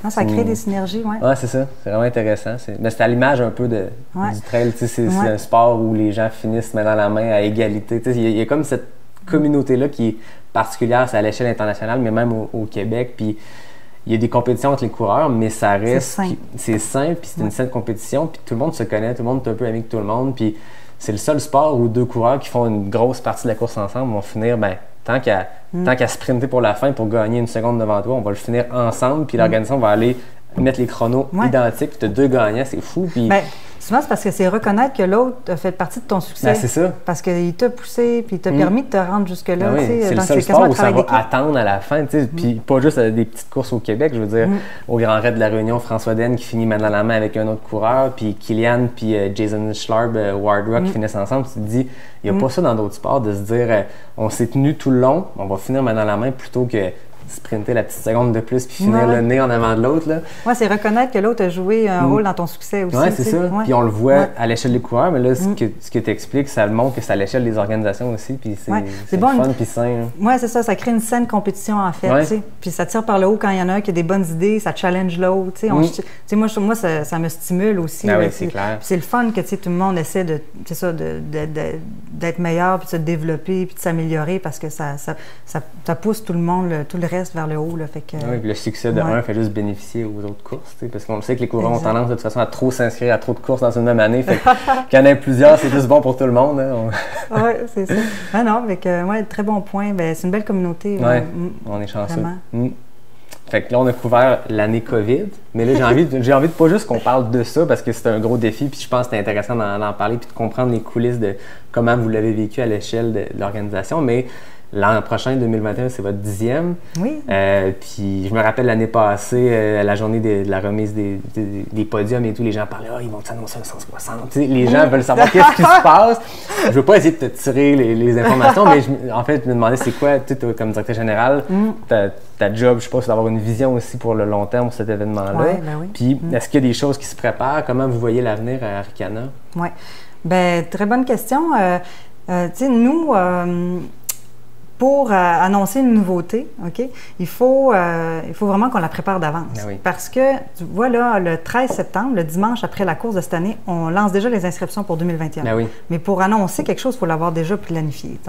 Ça crée des synergies, c'est ça. C'est vraiment intéressant. Mais c'est à l'image un peu du trail. C'est un sport où les gens finissent main dans la main à égalité. Il y a comme cette communauté-là qui est particulière, c'est à l'échelle internationale, mais même au Québec. Puis il y a des compétitions entre les coureurs, mais ça reste... C'est simple, puis c'est une saine compétition, puis tout le monde se connaît, tout le monde est un peu ami avec tout le monde, puis c'est le seul sport où deux coureurs qui font une grosse partie de la course ensemble vont finir, tant qu'à sprinter pour la fin, pour gagner une seconde devant toi, on va le finir ensemble, puis l'organisation va aller mettre les chronos identiques, puis tu as deux gagnants, c'est fou. Puis... souvent, c'est parce que c'est reconnaître que l'autre a fait partie de ton succès. C'est ça. Parce qu'il t'a poussé, puis il t'a permis de te rendre jusque-là. C'est le seul sport où ça va attendre à la fin. Puis pas juste des petites courses au Québec. Je veux dire, au Grand Raid de la Réunion, François Den qui finit main dans la main avec un autre coureur, puis Kilian, puis Jason Schlarb, Ward Rock qui finissent ensemble. Tu te dis, il n'y a pas ça dans d'autres sports de se dire, on s'est tenu tout le long, on va finir main dans la main plutôt que sprinter la petite seconde de plus puis finir le nez en avant de l'autre. Oui, c'est reconnaître que l'autre a joué un rôle dans ton succès aussi. Oui, c'est ça. Ouais. Puis on le voit à l'échelle des coureurs, mais là, ce que tu expliques, ça montre que c'est à l'échelle des organisations aussi. Puis c'est bon, fun puis sain. Oui, c'est ça. Ça crée une saine compétition, en fait. Puis ça tire par le haut quand il y en a un qui a des bonnes idées, ça challenge l'autre. Moi, ça me stimule aussi. Ah oui, c'est clair. Puis c'est le fun que tout le monde essaie d'être meilleur, puis de se développer, puis de s'améliorer parce que ça pousse tout le monde, tout le reste vers le haut. Là, fait que, oui, puis le succès de un fait juste bénéficier aux autres courses. Parce qu'on sait que les coureurs ont tendance de toute façon à trop s'inscrire à trop de courses dans une même année. Fait qu'il y en ait plusieurs, c'est juste bon pour tout le monde. Hein. Oui, c'est ça. Ah non, très bon point. Ben, c'est une belle communauté. Oui, on est chanceux. Fait que là, on a couvert l'année COVID, mais là, j'ai envie de pas juste qu'on parle de ça parce que c'est un gros défi, puis je pense que c'est intéressant d'en parler puis de comprendre les coulisses de comment vous l'avez vécu à l'échelle de l'organisation, mais l'an prochain, 2021, c'est votre 10e. Oui. Puis je me rappelle l'année passée, la journée de la remise des podiums et tout, les gens parlaient « Ah, ils vont t'annoncer un 160 ». Les gens veulent savoir qu'est-ce qui se passe. Je veux pas essayer de te tirer les informations, mais en fait, je me demandais c'est quoi, tu sais, comme directeur général, ta job, je sais pas, c'est d'avoir une vision aussi pour le long terme pour cet événement-là. Ouais, ben oui. Puis, est-ce qu'il y a des choses qui se préparent? Comment vous voyez l'avenir à Arikana? Oui. Bien, très bonne question. Tu sais, nous... pour annoncer une nouveauté, OK, il faut vraiment qu'on la prépare d'avance. Ah oui. Parce que, tu vois, là, le 13 septembre, le dimanche après la course de cette année, on lance déjà les inscriptions pour 2021. Ah oui. Mais pour annoncer quelque chose, il faut l'avoir déjà planifié.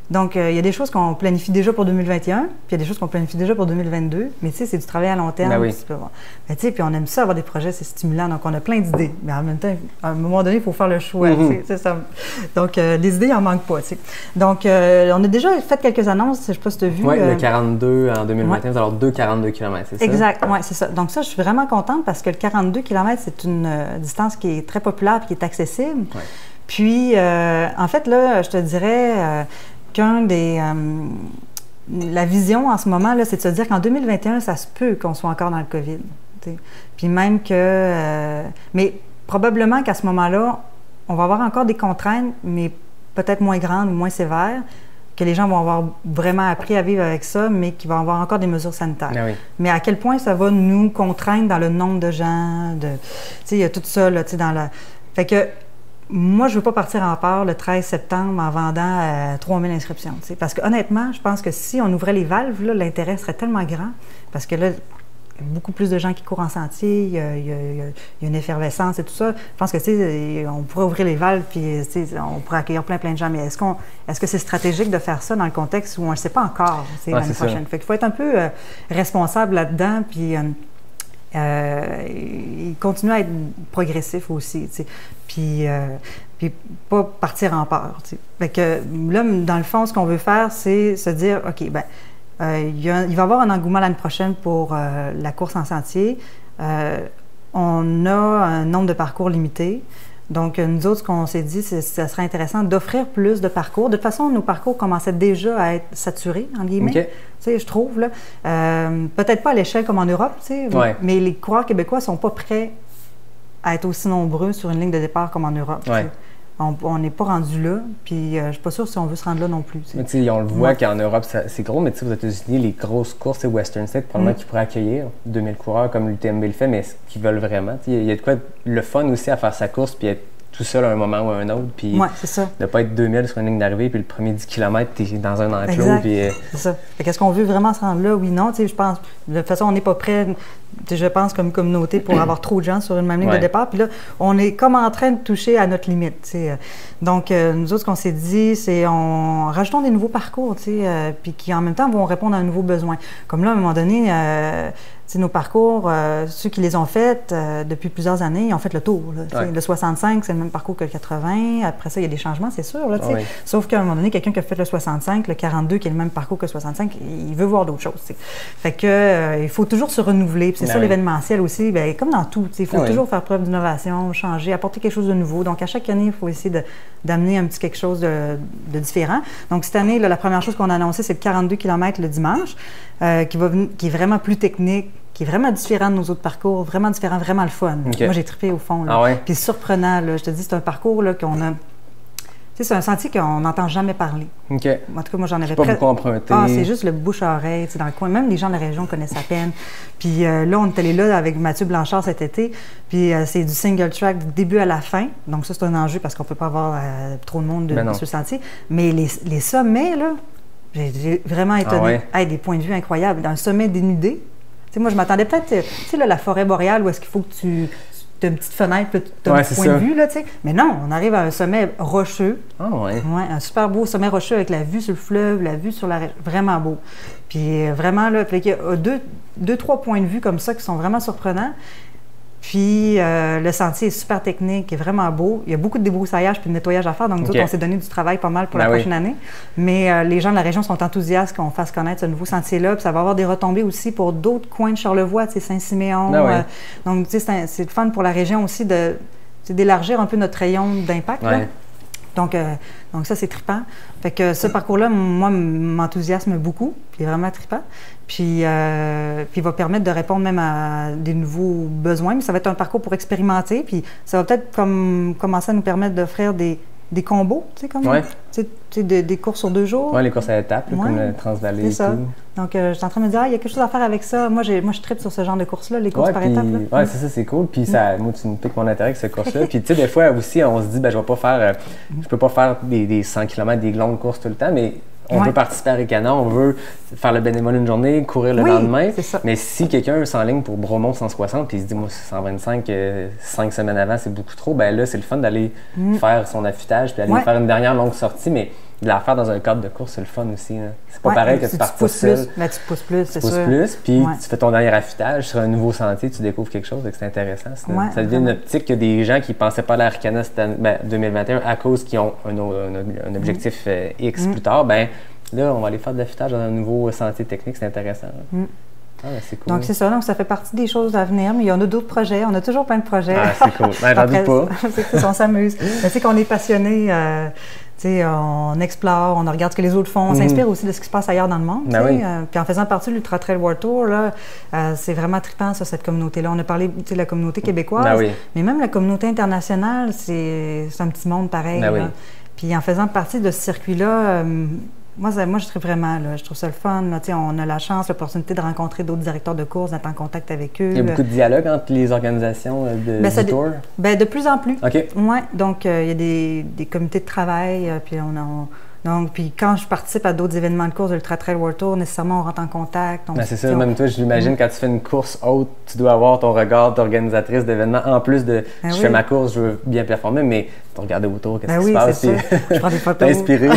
Donc, il y a des choses qu'on planifie déjà pour 2021, puis il y a des choses qu'on planifie déjà pour 2022. Mais tu sais, c'est du travail à long terme. Ah oui. Mais tu sais, puis on aime ça, avoir des projets, c'est stimulant. Donc, on a plein d'idées. Mais en même temps, à un moment donné, il faut faire le choix. C'est ça. Donc, les idées, il n'en manque pas. T'sais. Donc, on a déjà fait quelques annonces. Je ne sais pas si tu as vu. Oui, le 42 en 2021, vous allez avoir 2 42 km, c'est ça? Exact, oui, c'est ça. Donc, ça, je suis vraiment contente parce que le 42 km, c'est une distance qui est très populaire et qui est accessible. Ouais. Puis, en fait, là, je te dirais la vision en ce moment, là, c'est de se dire qu'en 2021, ça se peut qu'on soit encore dans le COVID. T'sais. Puis même que... mais probablement qu'à ce moment-là, on va avoir encore des contraintes, mais peut-être moins grandes ou moins sévères, que les gens vont avoir vraiment appris à vivre avec ça, mais qu'il va y avoir encore des mesures sanitaires. Ah oui. Mais à quel point ça va nous contraindre dans le nombre de gens, tu sais, il y a tout ça, là, tu sais, dans la... Fait que moi, je ne veux pas partir en peur le 13 septembre en vendant 3000 inscriptions. T'sais. Parce que honnêtement, je pense que si on ouvrait les valves, là, l'intérêt serait tellement grand. Parce que là, il y a beaucoup plus de gens qui courent en sentier, il y a une effervescence et tout ça. Je pense que, tu sais, on pourrait ouvrir les valves puis, tu sais, on pourrait accueillir plein de gens. Mais est-ce que c'est stratégique de faire ça dans le contexte où on ne le sait pas encore l'année prochaine? Fait qu'il faut être un peu responsable là-dedans puis... il continue à être progressif aussi, tu sais. Puis pas partir en peur, tu sais. Fait que là, dans le fond, ce qu'on veut faire, c'est se dire, OK, bien, il va y avoir un engouement l'année prochaine pour la course en sentier. On a un nombre de parcours limité. Donc, nous autres, ce qu'on s'est dit, c'est que ça serait intéressant d'offrir plus de parcours. De toute façon, nos parcours commençaient déjà à être saturés, entre guillemets, tu sais, je trouve. Là. Peut-être pas à l'échelle comme en Europe, tu sais, mais les coureurs québécois ne sont pas prêts à être aussi nombreux sur une ligne de départ comme en Europe. Ouais. On n'est pas rendu là, puis je ne suis pas sûre si on veut se rendre là non plus. Mais tu sais, on le voit qu'en Europe, c'est gros, mais tu sais, aux États-Unis, les grosses courses, c'est Western State, probablement qui pourraient accueillir 2000 coureurs comme l'UTMB le fait, mais ce qu'ils veulent vraiment. Il y a de quoi le fun aussi à faire sa course, puis être tout seul à un moment ou à un autre, puis de ne pas être 2000 sur une ligne d'arrivée, puis le premier 10 km, tu es dans un enclos. C'est ça. Qu'est-ce qu'on veut vraiment se rendre là? Oui, non, tu sais, je pense, de toute façon, on n'est pas prêt, je pense, comme communauté, pour avoir trop de gens sur une même ligne de départ, puis là, on est comme en train de toucher à notre limite, tu sais. Donc, nous autres, ce qu'on s'est dit, c'est rajoutons des nouveaux parcours, tu sais, puis qui, en même temps, vont répondre à un nouveau besoin. Comme là, à un moment donné, nos parcours, ceux qui les ont faits depuis plusieurs années, ils ont fait le tour. Là, le 65, c'est le même parcours que le 80. Après ça, il y a des changements, c'est sûr. Là, sauf qu'à un moment donné, quelqu'un qui a fait le 65, le 42, qui est le même parcours que le 65, il veut voir d'autres choses. T'sais. Fait que il faut toujours se renouveler. Puis c'est ça l'événementiel aussi, bien, comme dans tout. Il faut toujours faire preuve d'innovation, changer, apporter quelque chose de nouveau. Donc à chaque année, il faut essayer d'amener un petit quelque chose de différent. Donc cette année, là, la première chose qu'on a annoncée, c'est le 42 km le dimanche, qui est vraiment plus technique, qui est vraiment différent de nos autres parcours, vraiment différent, vraiment le fun. Okay. Moi, j'ai trippé au fond. Puis surprenant, là, je te dis, c'est un parcours là, qu'on a c'est un sentier qu'on n'entend jamais parler. OK. En tout cas, moi, j'en avais pas beaucoup emprunté. Ah, c'est juste le bouche-à-oreille, dans le coin. Même les gens de la région connaissent à peine. Puis là, on est allé là avec Mathieu Blanchard cet été. Puis c'est du single track du début à la fin. Donc ça, c'est un enjeu parce qu'on ne peut pas avoir trop de monde sur le sentier. Mais les sommets, là, j'ai vraiment étonné. Des points de vue incroyables. Dans un sommet dénudé. Moi, je m'attendais peut-être, tu sais, la forêt boréale où est-ce qu'il faut que tu as une petite fenêtre, tu as un point de vue, là, tu sais. Mais non, on arrive à un sommet rocheux. Un super beau sommet rocheux avec la vue sur le fleuve, la vue sur la... Vraiment beau. Puis vraiment, là, il y a deux, trois points de vue comme ça qui sont vraiment surprenants. Puis le sentier est super technique, est vraiment beau. Il y a beaucoup de débroussaillage puis de nettoyage à faire. Donc, nous autres, on s'est donné du travail pas mal pour la prochaine année. Mais les gens de la région sont enthousiastes qu'on fasse connaître ce nouveau sentier-là. Puis ça va avoir des retombées aussi pour d'autres coins de Charlevoix, tu sais, Saint-Siméon. Donc, tu sais, c'est le fun pour la région aussi d'élargir un peu notre rayon d'impact. Donc ça, c'est trippant. Fait que ce parcours-là, moi, m'enthousiasme beaucoup. Il est vraiment trippant. Puis il va permettre de répondre même à des nouveaux besoins. Mais ça va être un parcours pour expérimenter. Puis ça va peut-être commencer à nous permettre d'offrir des combos, tu sais, comme des courses sur 2 jours. Oui, les courses à étapes, comme le Transvallée et tout. Donc, je suis en train de me dire, il y a quelque chose à faire avec ça. Moi, je trippe sur ce genre de courses-là, les courses par étapes. Oui, c'est ça, c'est cool. Puis, moi, tu me piques mon intérêt avec cette course-là. Puis, tu sais, des fois aussi, on se dit, je peux pas faire des 100 km, des longues courses tout le temps, mais on veut participer à Arikana, on veut faire le bénévole une journée, courir le lendemain. Mais si quelqu'un s'enligne pour Bromont 160 puis il se dit, moi, 125, 5 semaines avant, c'est beaucoup trop, ben là, c'est le fun d'aller faire son affûtage puis d'aller faire une dernière longue sortie, mais de la faire dans un cadre de course, c'est le fun aussi. C'est pas pareil que tu partes tout seul. Là, tu pousses plus, c'est sûr. Tu pousses plus, puis tu fais ton dernier affûtage sur un nouveau sentier, tu découvres quelque chose, c'est intéressant. Ça devient une optique que des gens qui ne pensaient pas à l'Arikana 2021 à cause qu'ils ont un objectif X plus tard, ben là, on va aller faire de l'affûtage dans un nouveau sentier technique, c'est intéressant. C'est cool. Donc, c'est ça. Donc, ça fait partie des choses à venir, mais il y en a d'autres projets. On a toujours plein de projets. C'est cool. J'en doute pas. On s'amuse. Mais tu sais qu'on est passionné. On explore, on regarde ce que les autres font, on s'inspire aussi de ce qui se passe ailleurs dans le monde. Puis en faisant partie de l'Ultra Trail World Tour, c'est vraiment trippant, ça, cette communauté-là. On a parlé de la communauté québécoise, mais même la communauté internationale, c'est un petit monde pareil. Puis en faisant partie de ce circuit-là, moi, je trouve vraiment, je trouve ça le fun. Là, on a la chance, l'opportunité de rencontrer d'autres directeurs de course, d'être en contact avec eux. Il y a beaucoup de dialogue entre les organisations du Tour? De plus en plus. OK. Oui, donc il y a des comités de travail, puis puis quand je participe à d'autres événements de course de l'Ultra Trail World Tour, nécessairement, on rentre en contact. C'est ça, même toi, j'imagine, quand tu fais une course haute, tu dois avoir ton regard d'organisatrice d'événements, en plus de je fais ma course, je veux bien performer, mais tu regardes autour, qu'est-ce qui se passe? C'est ça. Je prends des photos. T'es inspiré.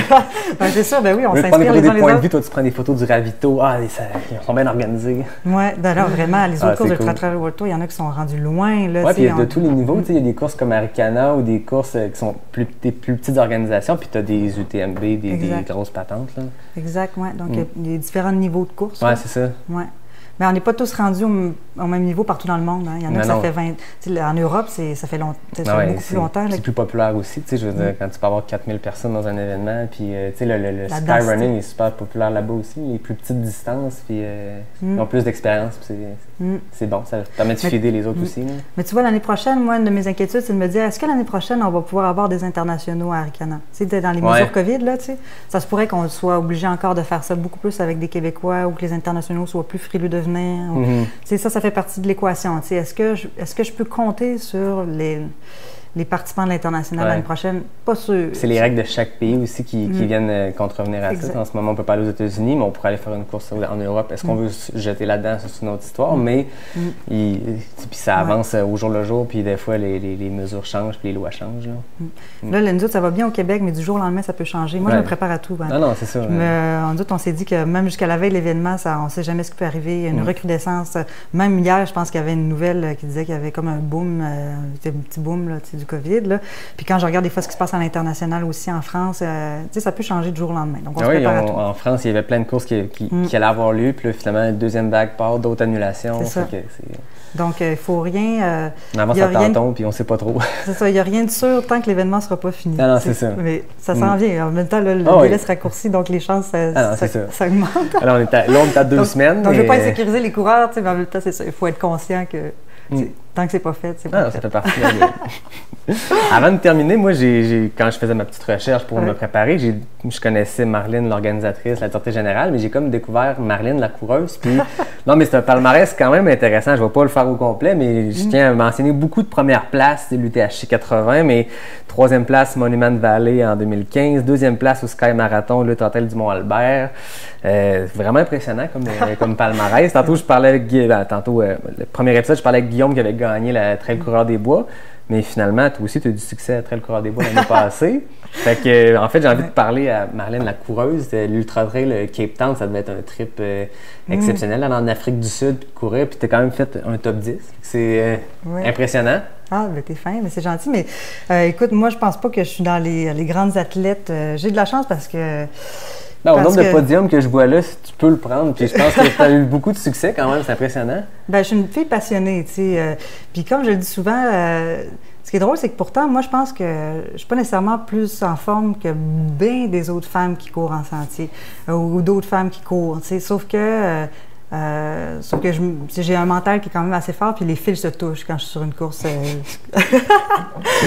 C'est sûr, on s'inspire les uns les autres. Points de vue, toi, tu prends des photos du ravito. Ils sont bien organisés. Oui, d'ailleurs, vraiment, les autres courses de l'Ultra Trail World Tour, il y en a qui sont rendus loin. Oui, puis il y a de tous les niveaux. Il y a des courses comme Arikana ou des courses qui sont des plus petites organisations, puis tu as des UTMB, des grosses patentes. Là. Exact, oui. Donc, il y a différents niveaux de course. Oui, c'est ça. Ouais. Mais on n'est pas tous rendus au même niveau partout dans le monde. Il y en a qui ça fait 20... En Europe, ça fait beaucoup plus longtemps. C'est plus populaire aussi. Je veux dire, quand tu peux avoir 4000 personnes dans un événement, puis le skyrunning est super populaire là-bas aussi. Les plus petites distances, puis ils ont plus d'expérience. C'est bon, ça permet de fider les autres aussi. Là. Mais tu vois, l'année prochaine, moi, une de mes inquiétudes, c'est de me dire, est-ce que l'année prochaine, on va pouvoir avoir des internationaux à Arikana? Dans les mesures COVID, là, ça se pourrait qu'on soit obligé encore de faire ça beaucoup plus avec des Québécois ou que les internationaux soient plus frileux de venir. Ça fait partie de l'équation. Est-ce que je peux compter sur les participants de l'international l'année prochaine? Pas sûr. C'est les règles de chaque pays aussi qui viennent contrevenir à ça. En ce moment, on ne peut pas aller aux États-Unis, mais on pourrait aller faire une course en Europe. Est-ce qu'on veut se jeter là-dedans? C'est une autre histoire, mais puis ça avance au jour le jour, puis des fois, les mesures changent, puis les lois changent. Là, nous autres, ça va bien au Québec, mais du jour au lendemain, ça peut changer. Moi, je me prépare à tout. Non, c'est ça. Nous autres, on s'est dit que même jusqu'à la veille de l'événement, on ne sait jamais ce qui peut arriver. Il y a une recrudescence. Même hier, je pense qu'il y avait une nouvelle qui disait qu'il y avait comme un boom, un petit boom là, du COVID. Là. Puis quand je regarde des fois ce qui se passe à l'international aussi en France, ça peut changer du jour au lendemain. Donc, on se prépare à tout. En France, il y avait plein de courses qui allaient avoir lieu. Puis là, finalement, une deuxième vague part, d'autres annulations. C'est ça. Donc, il ne faut rien... on avance à tâtons, puis on ne sait pas trop. C'est ça, il n'y a rien de sûr tant que l'événement ne sera pas fini. Non, c'est ça. Mais ça s'en vient. En même temps, là, le délai se raccourcit, donc les chances, ça augmente. Alors, on est à 2 semaines. Donc, je ne veux pas insécuriser les coureurs, mais en même temps, c'est ça. Il faut être conscient que Tant que c'est pas fait, c'est pas fait. Ça fait partie de la game. Avant de terminer, moi, quand je faisais ma petite recherche pour me préparer, je connaissais Marlène, l'organisatrice, la directrice générale, mais j'ai comme découvert Marlène, la coureuse. Puis, non, mais c'est un palmarès quand même intéressant. Je ne vais pas le faire au complet, mais je tiens à mentionner beaucoup de premières places, l'UTHC 80, mais 3e place, Monument Valley en 2015, 2e place au Sky Marathon, le Hôtel du Mont-Albert. Vraiment impressionnant comme palmarès. Tantôt, je parlais avec le premier épisode, je parlais avec Guillaume qui avait gagné la Trail Coureur des Bois. Mais finalement, toi aussi, tu as eu du succès à Trail Coureur des Bois l'année passée. Fait que, en fait, j'ai envie de parler à Marlène, la coureuse. L'Ultra Trail Cape Town, ça devait être un trip exceptionnel, aller en Afrique du Sud, puis de courir. Puis tu as quand même fait un top 10. C'est impressionnant. Ah, ben t'es fin, mais c'est gentil. Mais écoute, moi, je pense pas que je suis dans les grandes athlètes. J'ai de la chance parce que... Au nombre de podiums que je vois là, tu peux le prendre. Puis je pense que tu as eu beaucoup de succès quand même, c'est impressionnant. Bien, je suis une fille passionnée, tu sais. Puis comme je le dis souvent, ce qui est drôle, c'est que pourtant, moi, je pense que je suis pas nécessairement plus en forme que bien des autres femmes qui courent en sentier ou d'autres femmes qui courent, tu sais. Sauf que j'ai un mental qui est quand même assez fort, puis les fils se touchent quand je suis sur une course.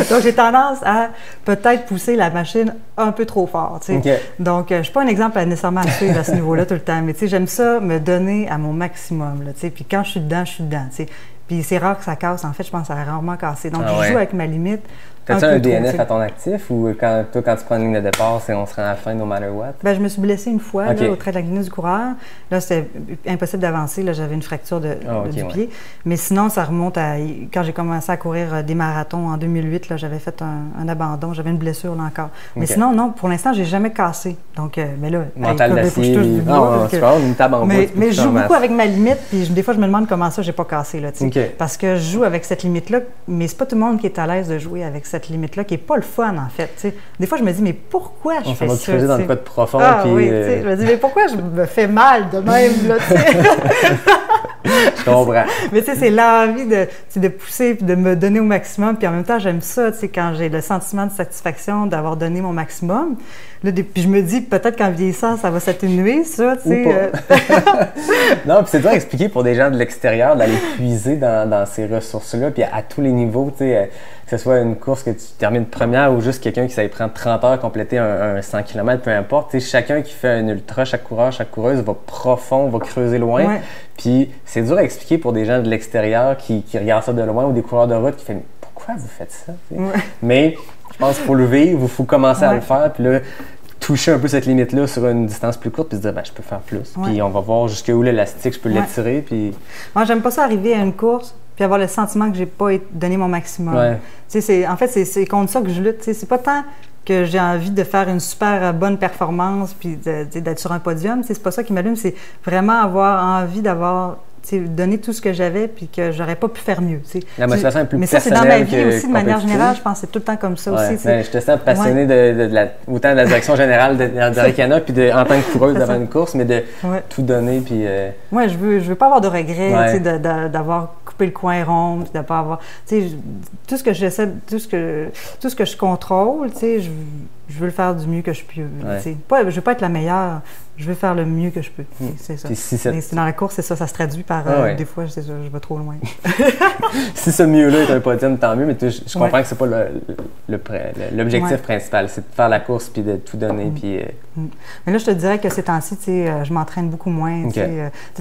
Donc, j'ai tendance à peut-être pousser la machine un peu trop fort, tu sais. Okay. Donc, je ne suis pas un exemple nécessairement à suivre à ce niveau-là tout le temps, mais tu sais, j'aime ça me donner à mon maximum, là, tu sais. Puis quand je suis dedans, tu sais. Puis c'est rare que ça casse. En fait, je pense que ça a rarement cassé. Donc, je joue avec ma limite. T'as-tu un DNF à ton actif ou quand tu prends une ligne de départ, on se rend à la fin no matter what? Bien, je me suis blessée une fois là, au trait de la clinique du coureur. Là, c'était impossible d'avancer. Là, j'avais une fracture du pied. Mais sinon, ça remonte à quand j'ai commencé à courir des marathons en 2008. Là, j'avais fait un abandon. J'avais une blessure là encore. Mais sinon, non, pour l'instant, j'ai jamais cassé. Donc, mais là, mental d'acier. Tu peux une table en bois. Mais je joue beaucoup avec ma limite. Puis des fois, je me demande comment ça, j'ai pas cassé. Là, parce que je joue avec cette limite-là. Mais c'est pas tout le monde qui est à l'aise de jouer avec cette limite-là, qui n'est pas le fun, en fait. T'sais. Des fois, je me dis, mais pourquoi je fais ça? Ça va creuser dans le code profond. Oui, je me dis, mais pourquoi je me fais mal de même, là, Je comprends. Mais tu sais, c'est l'envie de pousser et de me donner au maximum. Puis en même temps, j'aime ça, tu sais, quand j'ai le sentiment de satisfaction d'avoir donné mon maximum. Là, puis je me dis, peut-être qu'en vieillissant, ça va s'atténuer, ça, tu sais. Non, puis c'est dur à expliquer pour des gens de l'extérieur d'aller puiser dans ces ressources-là, puis à tous les niveaux, tu sais, que ce soit une course que tu termines première ou juste quelqu'un qui ça lui prend 30 heures à compléter un 100 km, peu importe. Tu sais, chacun qui fait un ultra, chaque coureur, chaque coureuse va profond, va creuser loin. Ouais. Puis c'est dur à expliquer pour des gens de l'extérieur qui regardent ça de loin ou des coureurs de route qui font « Pourquoi vous faites ça? » Mais je pense qu'il faut le vivre, il faut commencer à le faire, puis là, toucher un peu cette limite-là sur une distance plus courte, puis se dire « je peux faire plus ». Puis on va voir jusqu'où l'élastique, je peux l'étirer. Puis... Moi, j'aime pas ça arriver à une course puis avoir le sentiment que j'ai pas donné mon maximum. Tu sais, en fait, c'est contre ça que je lutte. C'est pas tant que j'ai envie de faire une super bonne performance puis d'être sur un podium. C'est pas ça qui m'allume. C'est vraiment avoir envie d'avoir donner tout ce que j'avais puis que j'aurais pas pu faire mieux. T'sais. La motivation est plus personnelle. Mais ça, c'est dans ma vie aussi, de manière générale, je pense que c'est tout le temps comme ça aussi. Ben, je te sens passionné autant de la direction générale d'Arikana puis en tant que coureuse devant une course, mais de tout donner. Puis, je veux pas avoir de regrets d'avoir coupé le coin rond, puis de pas avoir... Tout ce que j'essaie, tout ce que je contrôle, je veux le faire du mieux que je peux. Je ne veux pas être la meilleure, je veux faire le mieux que je peux. C'est ça. Mais dans la course, c'est ça, ça se traduit par des fois, je vais trop loin. Si ce mieux-là est un podium, tant mieux, mais je comprends que c'est pas l'objectif principal, c'est de faire la course puis de tout donner. Puis, Mais là, je te dirais que ces temps-ci, je m'entraîne beaucoup moins.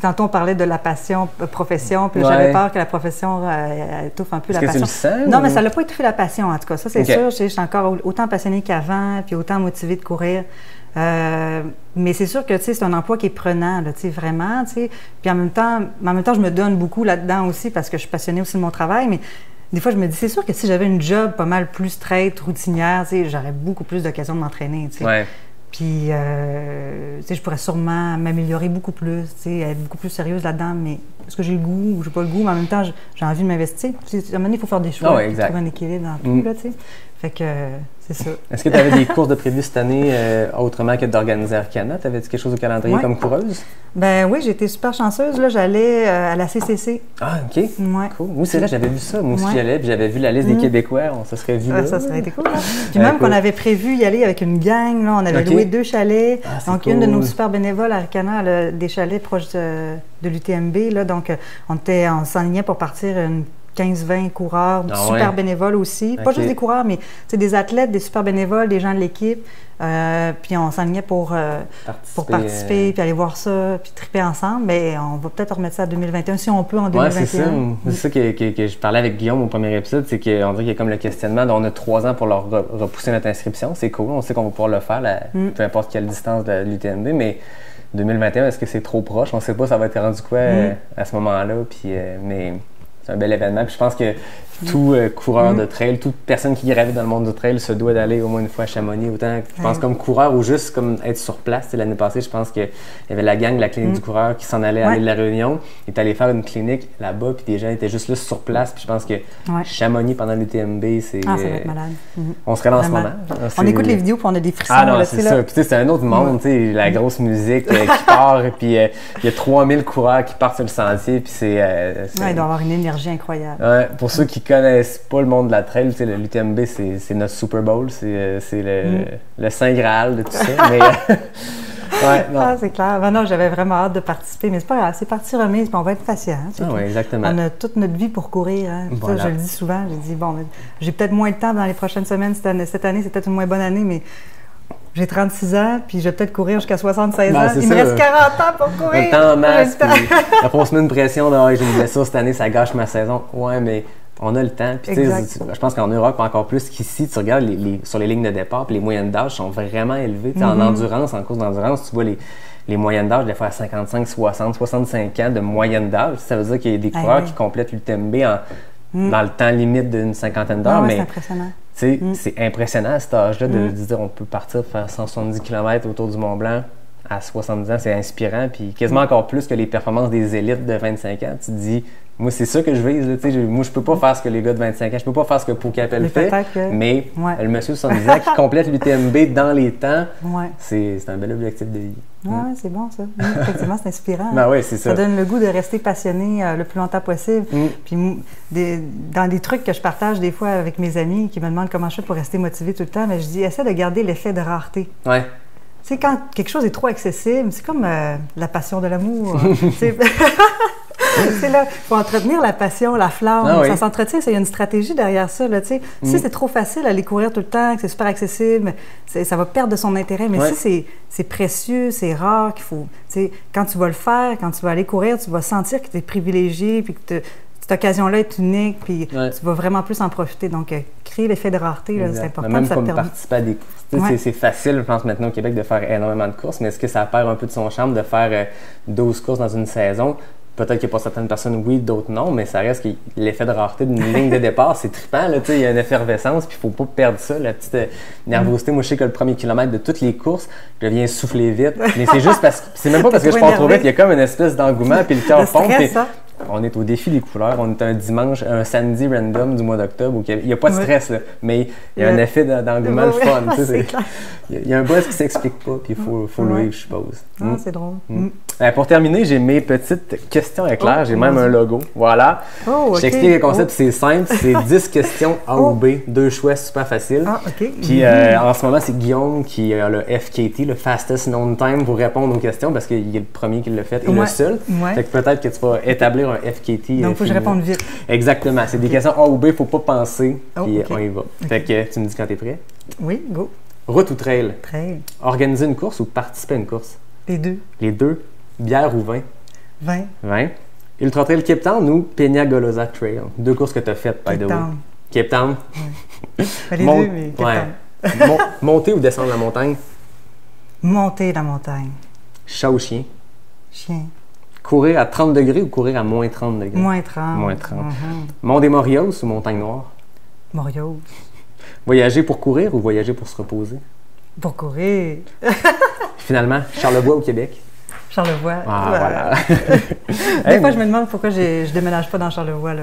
Tantôt, on parlait de la passion, profession, puis j'avais peur que la profession étouffe un peu la passion. Que tu le sens, non, mais ça l'a pas étouffé la passion, en tout cas. Ça, c'est sûr. Je suis encore autant passionnée qu'avant, puis autant motivée de courir. Mais c'est sûr que c'est un emploi qui est prenant, là, vraiment. Puis en même temps, je me donne beaucoup là-dedans aussi parce que je suis passionnée aussi de mon travail. Mais des fois, je me dis, c'est sûr que si j'avais une job pas mal plus straight, routinière, j'aurais beaucoup plus d'occasions de m'entraîner. Puis, je pourrais sûrement m'améliorer beaucoup plus, être beaucoup plus sérieuse là-dedans. Mais est-ce que j'ai le goût ou j'ai pas le goût? Mais en même temps, j'ai envie de m'investir. À un moment donné, il faut faire des choix, trouver un équilibre dans tout, là, Fait que c'est ça. Est-ce que tu avais des courses de prévues cette année autrement que d'organiser Arikana? T'avais-tu quelque chose au calendrier comme coureuse? Ben oui, j'ai été super chanceuse. Là, j'allais à la CCC. Ah, OK. Cool. Oui, c'est vrai, j'avais vu ça. Moi aussi, j'y allais, puis j'avais vu la liste des Québécois. On se serait vu là. Ça serait été cool. Hein? Puis même qu'on avait prévu y aller avec une gang. Là, on avait loué 2 chalets. Donc, une de nos super bénévoles, Arikana, elle a des chalets proches de l'UTMB. Là, donc, on s'enlignait pour partir une 15-20 coureurs, super bénévoles aussi. Pas juste des coureurs, mais des athlètes, des super bénévoles, des gens de l'équipe. Puis on s'enlignait pour participer, puis aller voir ça, puis triper ensemble. Mais on va peut-être remettre ça à 2021, si on peut, en 2021. C'est ça que je parlais avec Guillaume au premier épisode, c'est qu'on dirait qu'il y a comme le questionnement, on a 3 ans pour leur repousser notre inscription. C'est cool, on sait qu'on va pouvoir le faire, peu importe quelle distance de l'UTMB, mais 2021, est-ce que c'est trop proche? On ne sait pas ça va être rendu quoi à ce moment-là, puis, mais c'est un bel événement. Puis je pense que tout coureur de trail, toute personne qui gravite dans le monde du trail se doit d'aller au moins une fois à Chamonix. Autant, je pense, comme coureur ou juste comme être sur place. L'année passée, je pense qu'il y avait la gang de la clinique du coureur qui s'en allait à l'île de la Réunion. Ils étaient allés faire une clinique là-bas, puis des gens étaient juste là sur place. Puis je pense que Chamonix pendant l'UTMB, c'est... ça va être malade. On serait dans ce moment. On écoute les vidéos, puis on a des frissons. Ah non, c'est ça. Puis c'est un autre monde, la grosse musique qui part, et puis il y a 3000 coureurs qui partent sur le sentier, puis c'est... il doit avoir une énergie incroyable. Pour ceux qui connaissent pas le monde de la trail, l'UTMB, c'est notre Super Bowl, c'est le Saint Graal de tout ça. Mais, c'est clair. Non, j'avais vraiment hâte de participer, mais c'est pas grave, c'est partie remise, puis on va être patient. Oui, exactement. On a toute notre vie pour courir. Voilà. Ça, je le dis souvent, j'ai peut-être moins de temps dans les prochaines semaines. Cette année, c'est peut-être une moins bonne année, mais j'ai 36 ans, puis je vais peut-être courir jusqu'à 76 ans. Il me reste 40 ans pour courir. Le temps en masse, après on se met une pression de j'ai une blessure cette année, ça gâche ma saison. Ouais, mais on a le temps. Puis, je pense qu'en Europe, encore plus qu'ici, tu regardes sur les lignes de départ, puis les moyennes d'âge sont vraiment élevées. En endurance, en course d'endurance, tu vois les moyennes d'âge, des fois à 55, 60, 65 ans de moyenne d'âge. Ça veut dire qu'il y a des coureurs qui complètent l'UTMB dans le temps limite d'une cinquantaine d'heures. C'est impressionnant. C'est impressionnant à cet âge-là de dire on peut partir faire 170 km autour du Mont-Blanc à 70 ans. C'est inspirant. Puis quasiment encore plus que les performances des élites de 25 ans. Tu te dis, moi, c'est ça que je vise. Moi, je peux pas faire ce que les gars de 25 ans, je peux pas faire ce que Pau Capel fait. Mais le monsieur de 70 ans qui complète l'UTMB dans les temps, c'est un bel objectif de vie. Oui, c'est bon ça. Effectivement, c'est inspirant. Oui, c'est ça. Ça donne le goût de rester passionné le plus longtemps possible. Puis dans des trucs que je partage des fois avec mes amis qui me demandent comment je fais pour rester motivé tout le temps, mais je dis, essaie de garder l'effet de rareté. Ouais. Tu sais, quand quelque chose est trop accessible, c'est comme la passion de l'amour. C'est là, il faut entretenir la passion, la flamme. Ça s'entretient, il y a une stratégie derrière ça. Là, si c'est trop facile d'aller courir tout le temps, que c'est super accessible, ça va perdre de son intérêt. Mais si c'est précieux, c'est rare, qu'il faut. Quand tu vas le faire, quand tu vas aller courir, tu vas sentir que tu es privilégié, puis que cette occasion-là est unique, puis tu vas vraiment plus en profiter. Donc, créer l'effet de rareté, c'est important. Même comme participer à des courses. C'est facile, je pense, maintenant au Québec de faire énormément de courses, mais est-ce que ça perd un peu de son charme de faire 12 courses dans une saison? Peut-être que pour certaines personnes, oui, d'autres non, mais ça reste que l'effet de rareté d'une ligne de départ, c'est trippant. Il y a une effervescence, puis il ne faut pas perdre ça, la petite nervosité. Moi, je sais que le premier kilomètre de toutes les courses, je viens souffler vite. Mais c'est juste parce que c'est même pas parce que je pars trop vite, il y a comme une espèce d'engouement, puis le cœur pompe. On est au défi des couleurs, on est un samedi random du mois d'octobre où il n'y a pas de stress, là, mais il y a un effet d'engouement le fun. Il y a un buzz qui ne s'explique pas, puis il faut le vivre, je suppose. C'est drôle. Pour terminer, j'ai mes petites questions éclairs, j'ai même un logo. Voilà. Je t'explique le concept, c'est simple, c'est 10 questions A ou B, 2 choix super faciles. Puis en ce moment, c'est Guillaume qui a le FKT, le Fastest Known Time, pour répondre aux questions parce qu'il est le premier qui l'a fait et le seul. Fait que peut-être que tu vas établir un FKT. Donc, il faut que je réponde vite. Exactement. C'est des questions A ou B, il ne faut pas penser, puis on y va. Fait que tu me dis quand tu es prêt? Oui, go. Route ou trail? Trail. Organiser une course ou participer à une course? Les deux. Les deux. Bière ou vin? Vin. Vin. Ultra Trail Cape Town ou Peña Golosa Trail? 2 courses que tu as faites, by the way. Cape Town. Les deux, mais Cape Town. Monter ou descendre la montagne? Monter la montagne. Chat ou chien? Chien. Courir à 30 degrés ou courir à moins 30 degrés? Moins 30. Moins 30. Mont des Morios ou Montagne Noire? Morios. Voyager pour courir ou voyager pour se reposer? Pour courir. Finalement, Charlevoix au Québec? Charlevoix. Voilà. Des fois, je me demande pourquoi je ne déménage pas dans Charlevoix, là.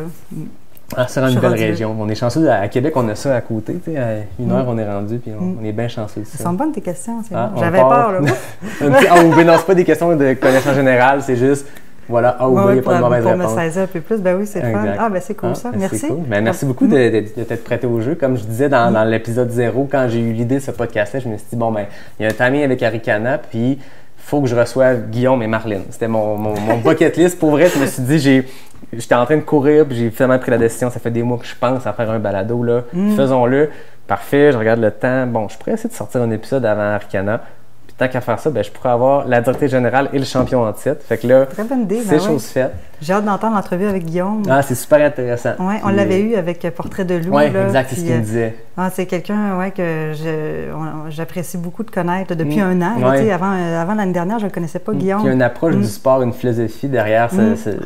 C'est une belle région. On est chanceux. À Québec, on a ça à côté. À 1 heure, on est rendu, puis on est bien chanceux de ça. Ça sont bonnes tes questions, c'est bon. J'avais peur, là. Non, c'est pas des questions de connaissance générale, c'est juste, voilà, A ou B, il n'y a pas de mauvaise réponse. Pour me saisir un peu plus, ben oui, c'est le fun. C'est cool ça. Merci. Cool. Merci beaucoup de t'être prêté au jeu. Comme je disais dans l'épisode 0, quand j'ai eu l'idée de ce podcast-là, je me suis dit, il y a un timing avec Arikana, puis faut que je reçoive Guillaume et Marlène. C'était mon bucket list. Pour vrai, je me suis dit, j'étais en train de courir, puis j'ai finalement pris la décision, ça fait des mois que je pense à faire un balado, là. Faisons-le. Parfait, je regarde le temps. Bon, je pourrais essayer de sortir un épisode avant Arcana. Puis tant qu'à faire ça, ben, je pourrais avoir la directrice générale et le champion en titre. Fait que là, Très bonne idée, c'est chose faite. J'ai hâte d'entendre l'entrevue avec Guillaume. Ah, c'est super intéressant. Oui, on l'avait eu avec Portrait de loup. Oui, là, exact, c'est ce qu'il me disait. C'est quelqu'un que j'apprécie beaucoup de connaître depuis un an. Ouais. Avant l'année dernière, je ne le connaissais pas, Guillaume. Il y a une approche du sport, une philosophie derrière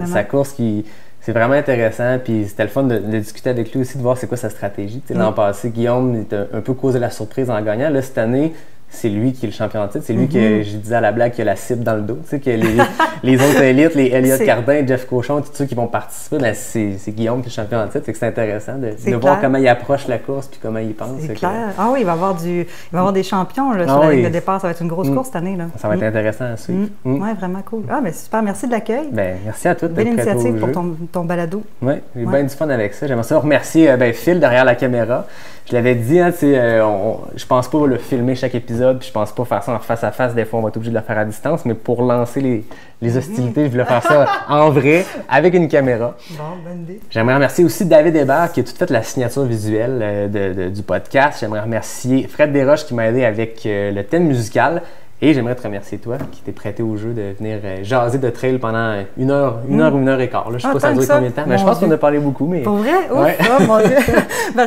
sa course qui... C'est vraiment intéressant, puis c'était le fun de discuter avec lui aussi, de voir c'est quoi sa stratégie. L'an passé, Guillaume était un peu causé la surprise en gagnant. Là, cette année, c'est lui qui est le champion en titre. C'est lui que je disais à la blague qui a la cible dans le dos. Tu sais, que les autres élites, les Elliott Cardin, Jeff Cochon, tous ceux qui vont participer, ben c'est Guillaume qui est le champion en titre. C'est intéressant de voir comment il approche la course puis comment il pense. C'est clair. Ah oui, il va y avoir des champions là, sur la ligne de départ. Ça va être une grosse course cette année. Là. Ça va être intéressant à suivre. Oui, vraiment cool. Ah, ben super. Merci de l'accueil. Ben, merci à toi. Belle initiative pour ton balado. Oui, j'ai bien du fun avec ça. J'aimerais ça remercier Phil derrière la caméra. Je l'avais dit, je pense pas le filmer chaque épisode, puis je pense pas faire ça en face à face. Des fois, on va être obligé de le faire à distance, mais pour lancer les hostilités, je voulais faire ça en vrai, avec une caméra. Bon, bonne idée. J'aimerais remercier aussi David Hébert, qui a tout fait la signature visuelle du podcast. J'aimerais remercier Fred Desroches, qui m'a aidé avec le thème musical. Et j'aimerais te remercier toi qui t'es prêté au jeu de venir jaser de trail pendant une heure ou une heure et quart. Là, je sais pas ça a duré combien de temps, mais je pense qu'on a parlé beaucoup. Mais... Pour vrai? Ouais. Oh mon Dieu!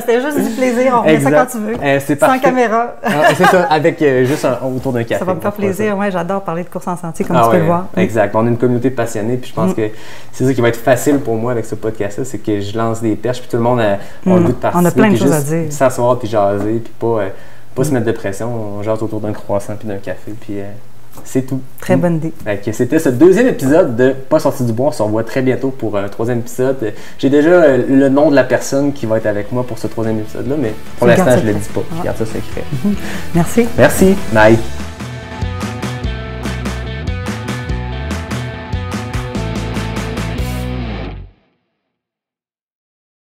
C'était juste du plaisir. On fait ça quand tu veux. C'est sans caméra. C'est ça, avec juste autour d'un café. Ça va me faire plaisir. Ouais, j'adore parler de course en sentier, comme tu peux le voir. Exact. On a une communauté de passionnés, puis je pense que c'est ça qui va être facile pour moi avec ce podcast-là, c'est que je lance des perches, puis tout le monde a le goût de participer. On a plein de choses à dire. S'asseoir, puis jaser, puis pas se mettre de pression. On jase autour d'un croissant, puis d'un café, puis... c'est tout. Très bonne idée. C'était ce deuxième épisode de Pas sorti du bois. On se revoit très bientôt pour un troisième épisode. J'ai déjà le nom de la personne qui va être avec moi pour ce troisième épisode-là, mais pour l'instant, je ne le dis pas. Je garde ça secret. Merci. Merci. Bye.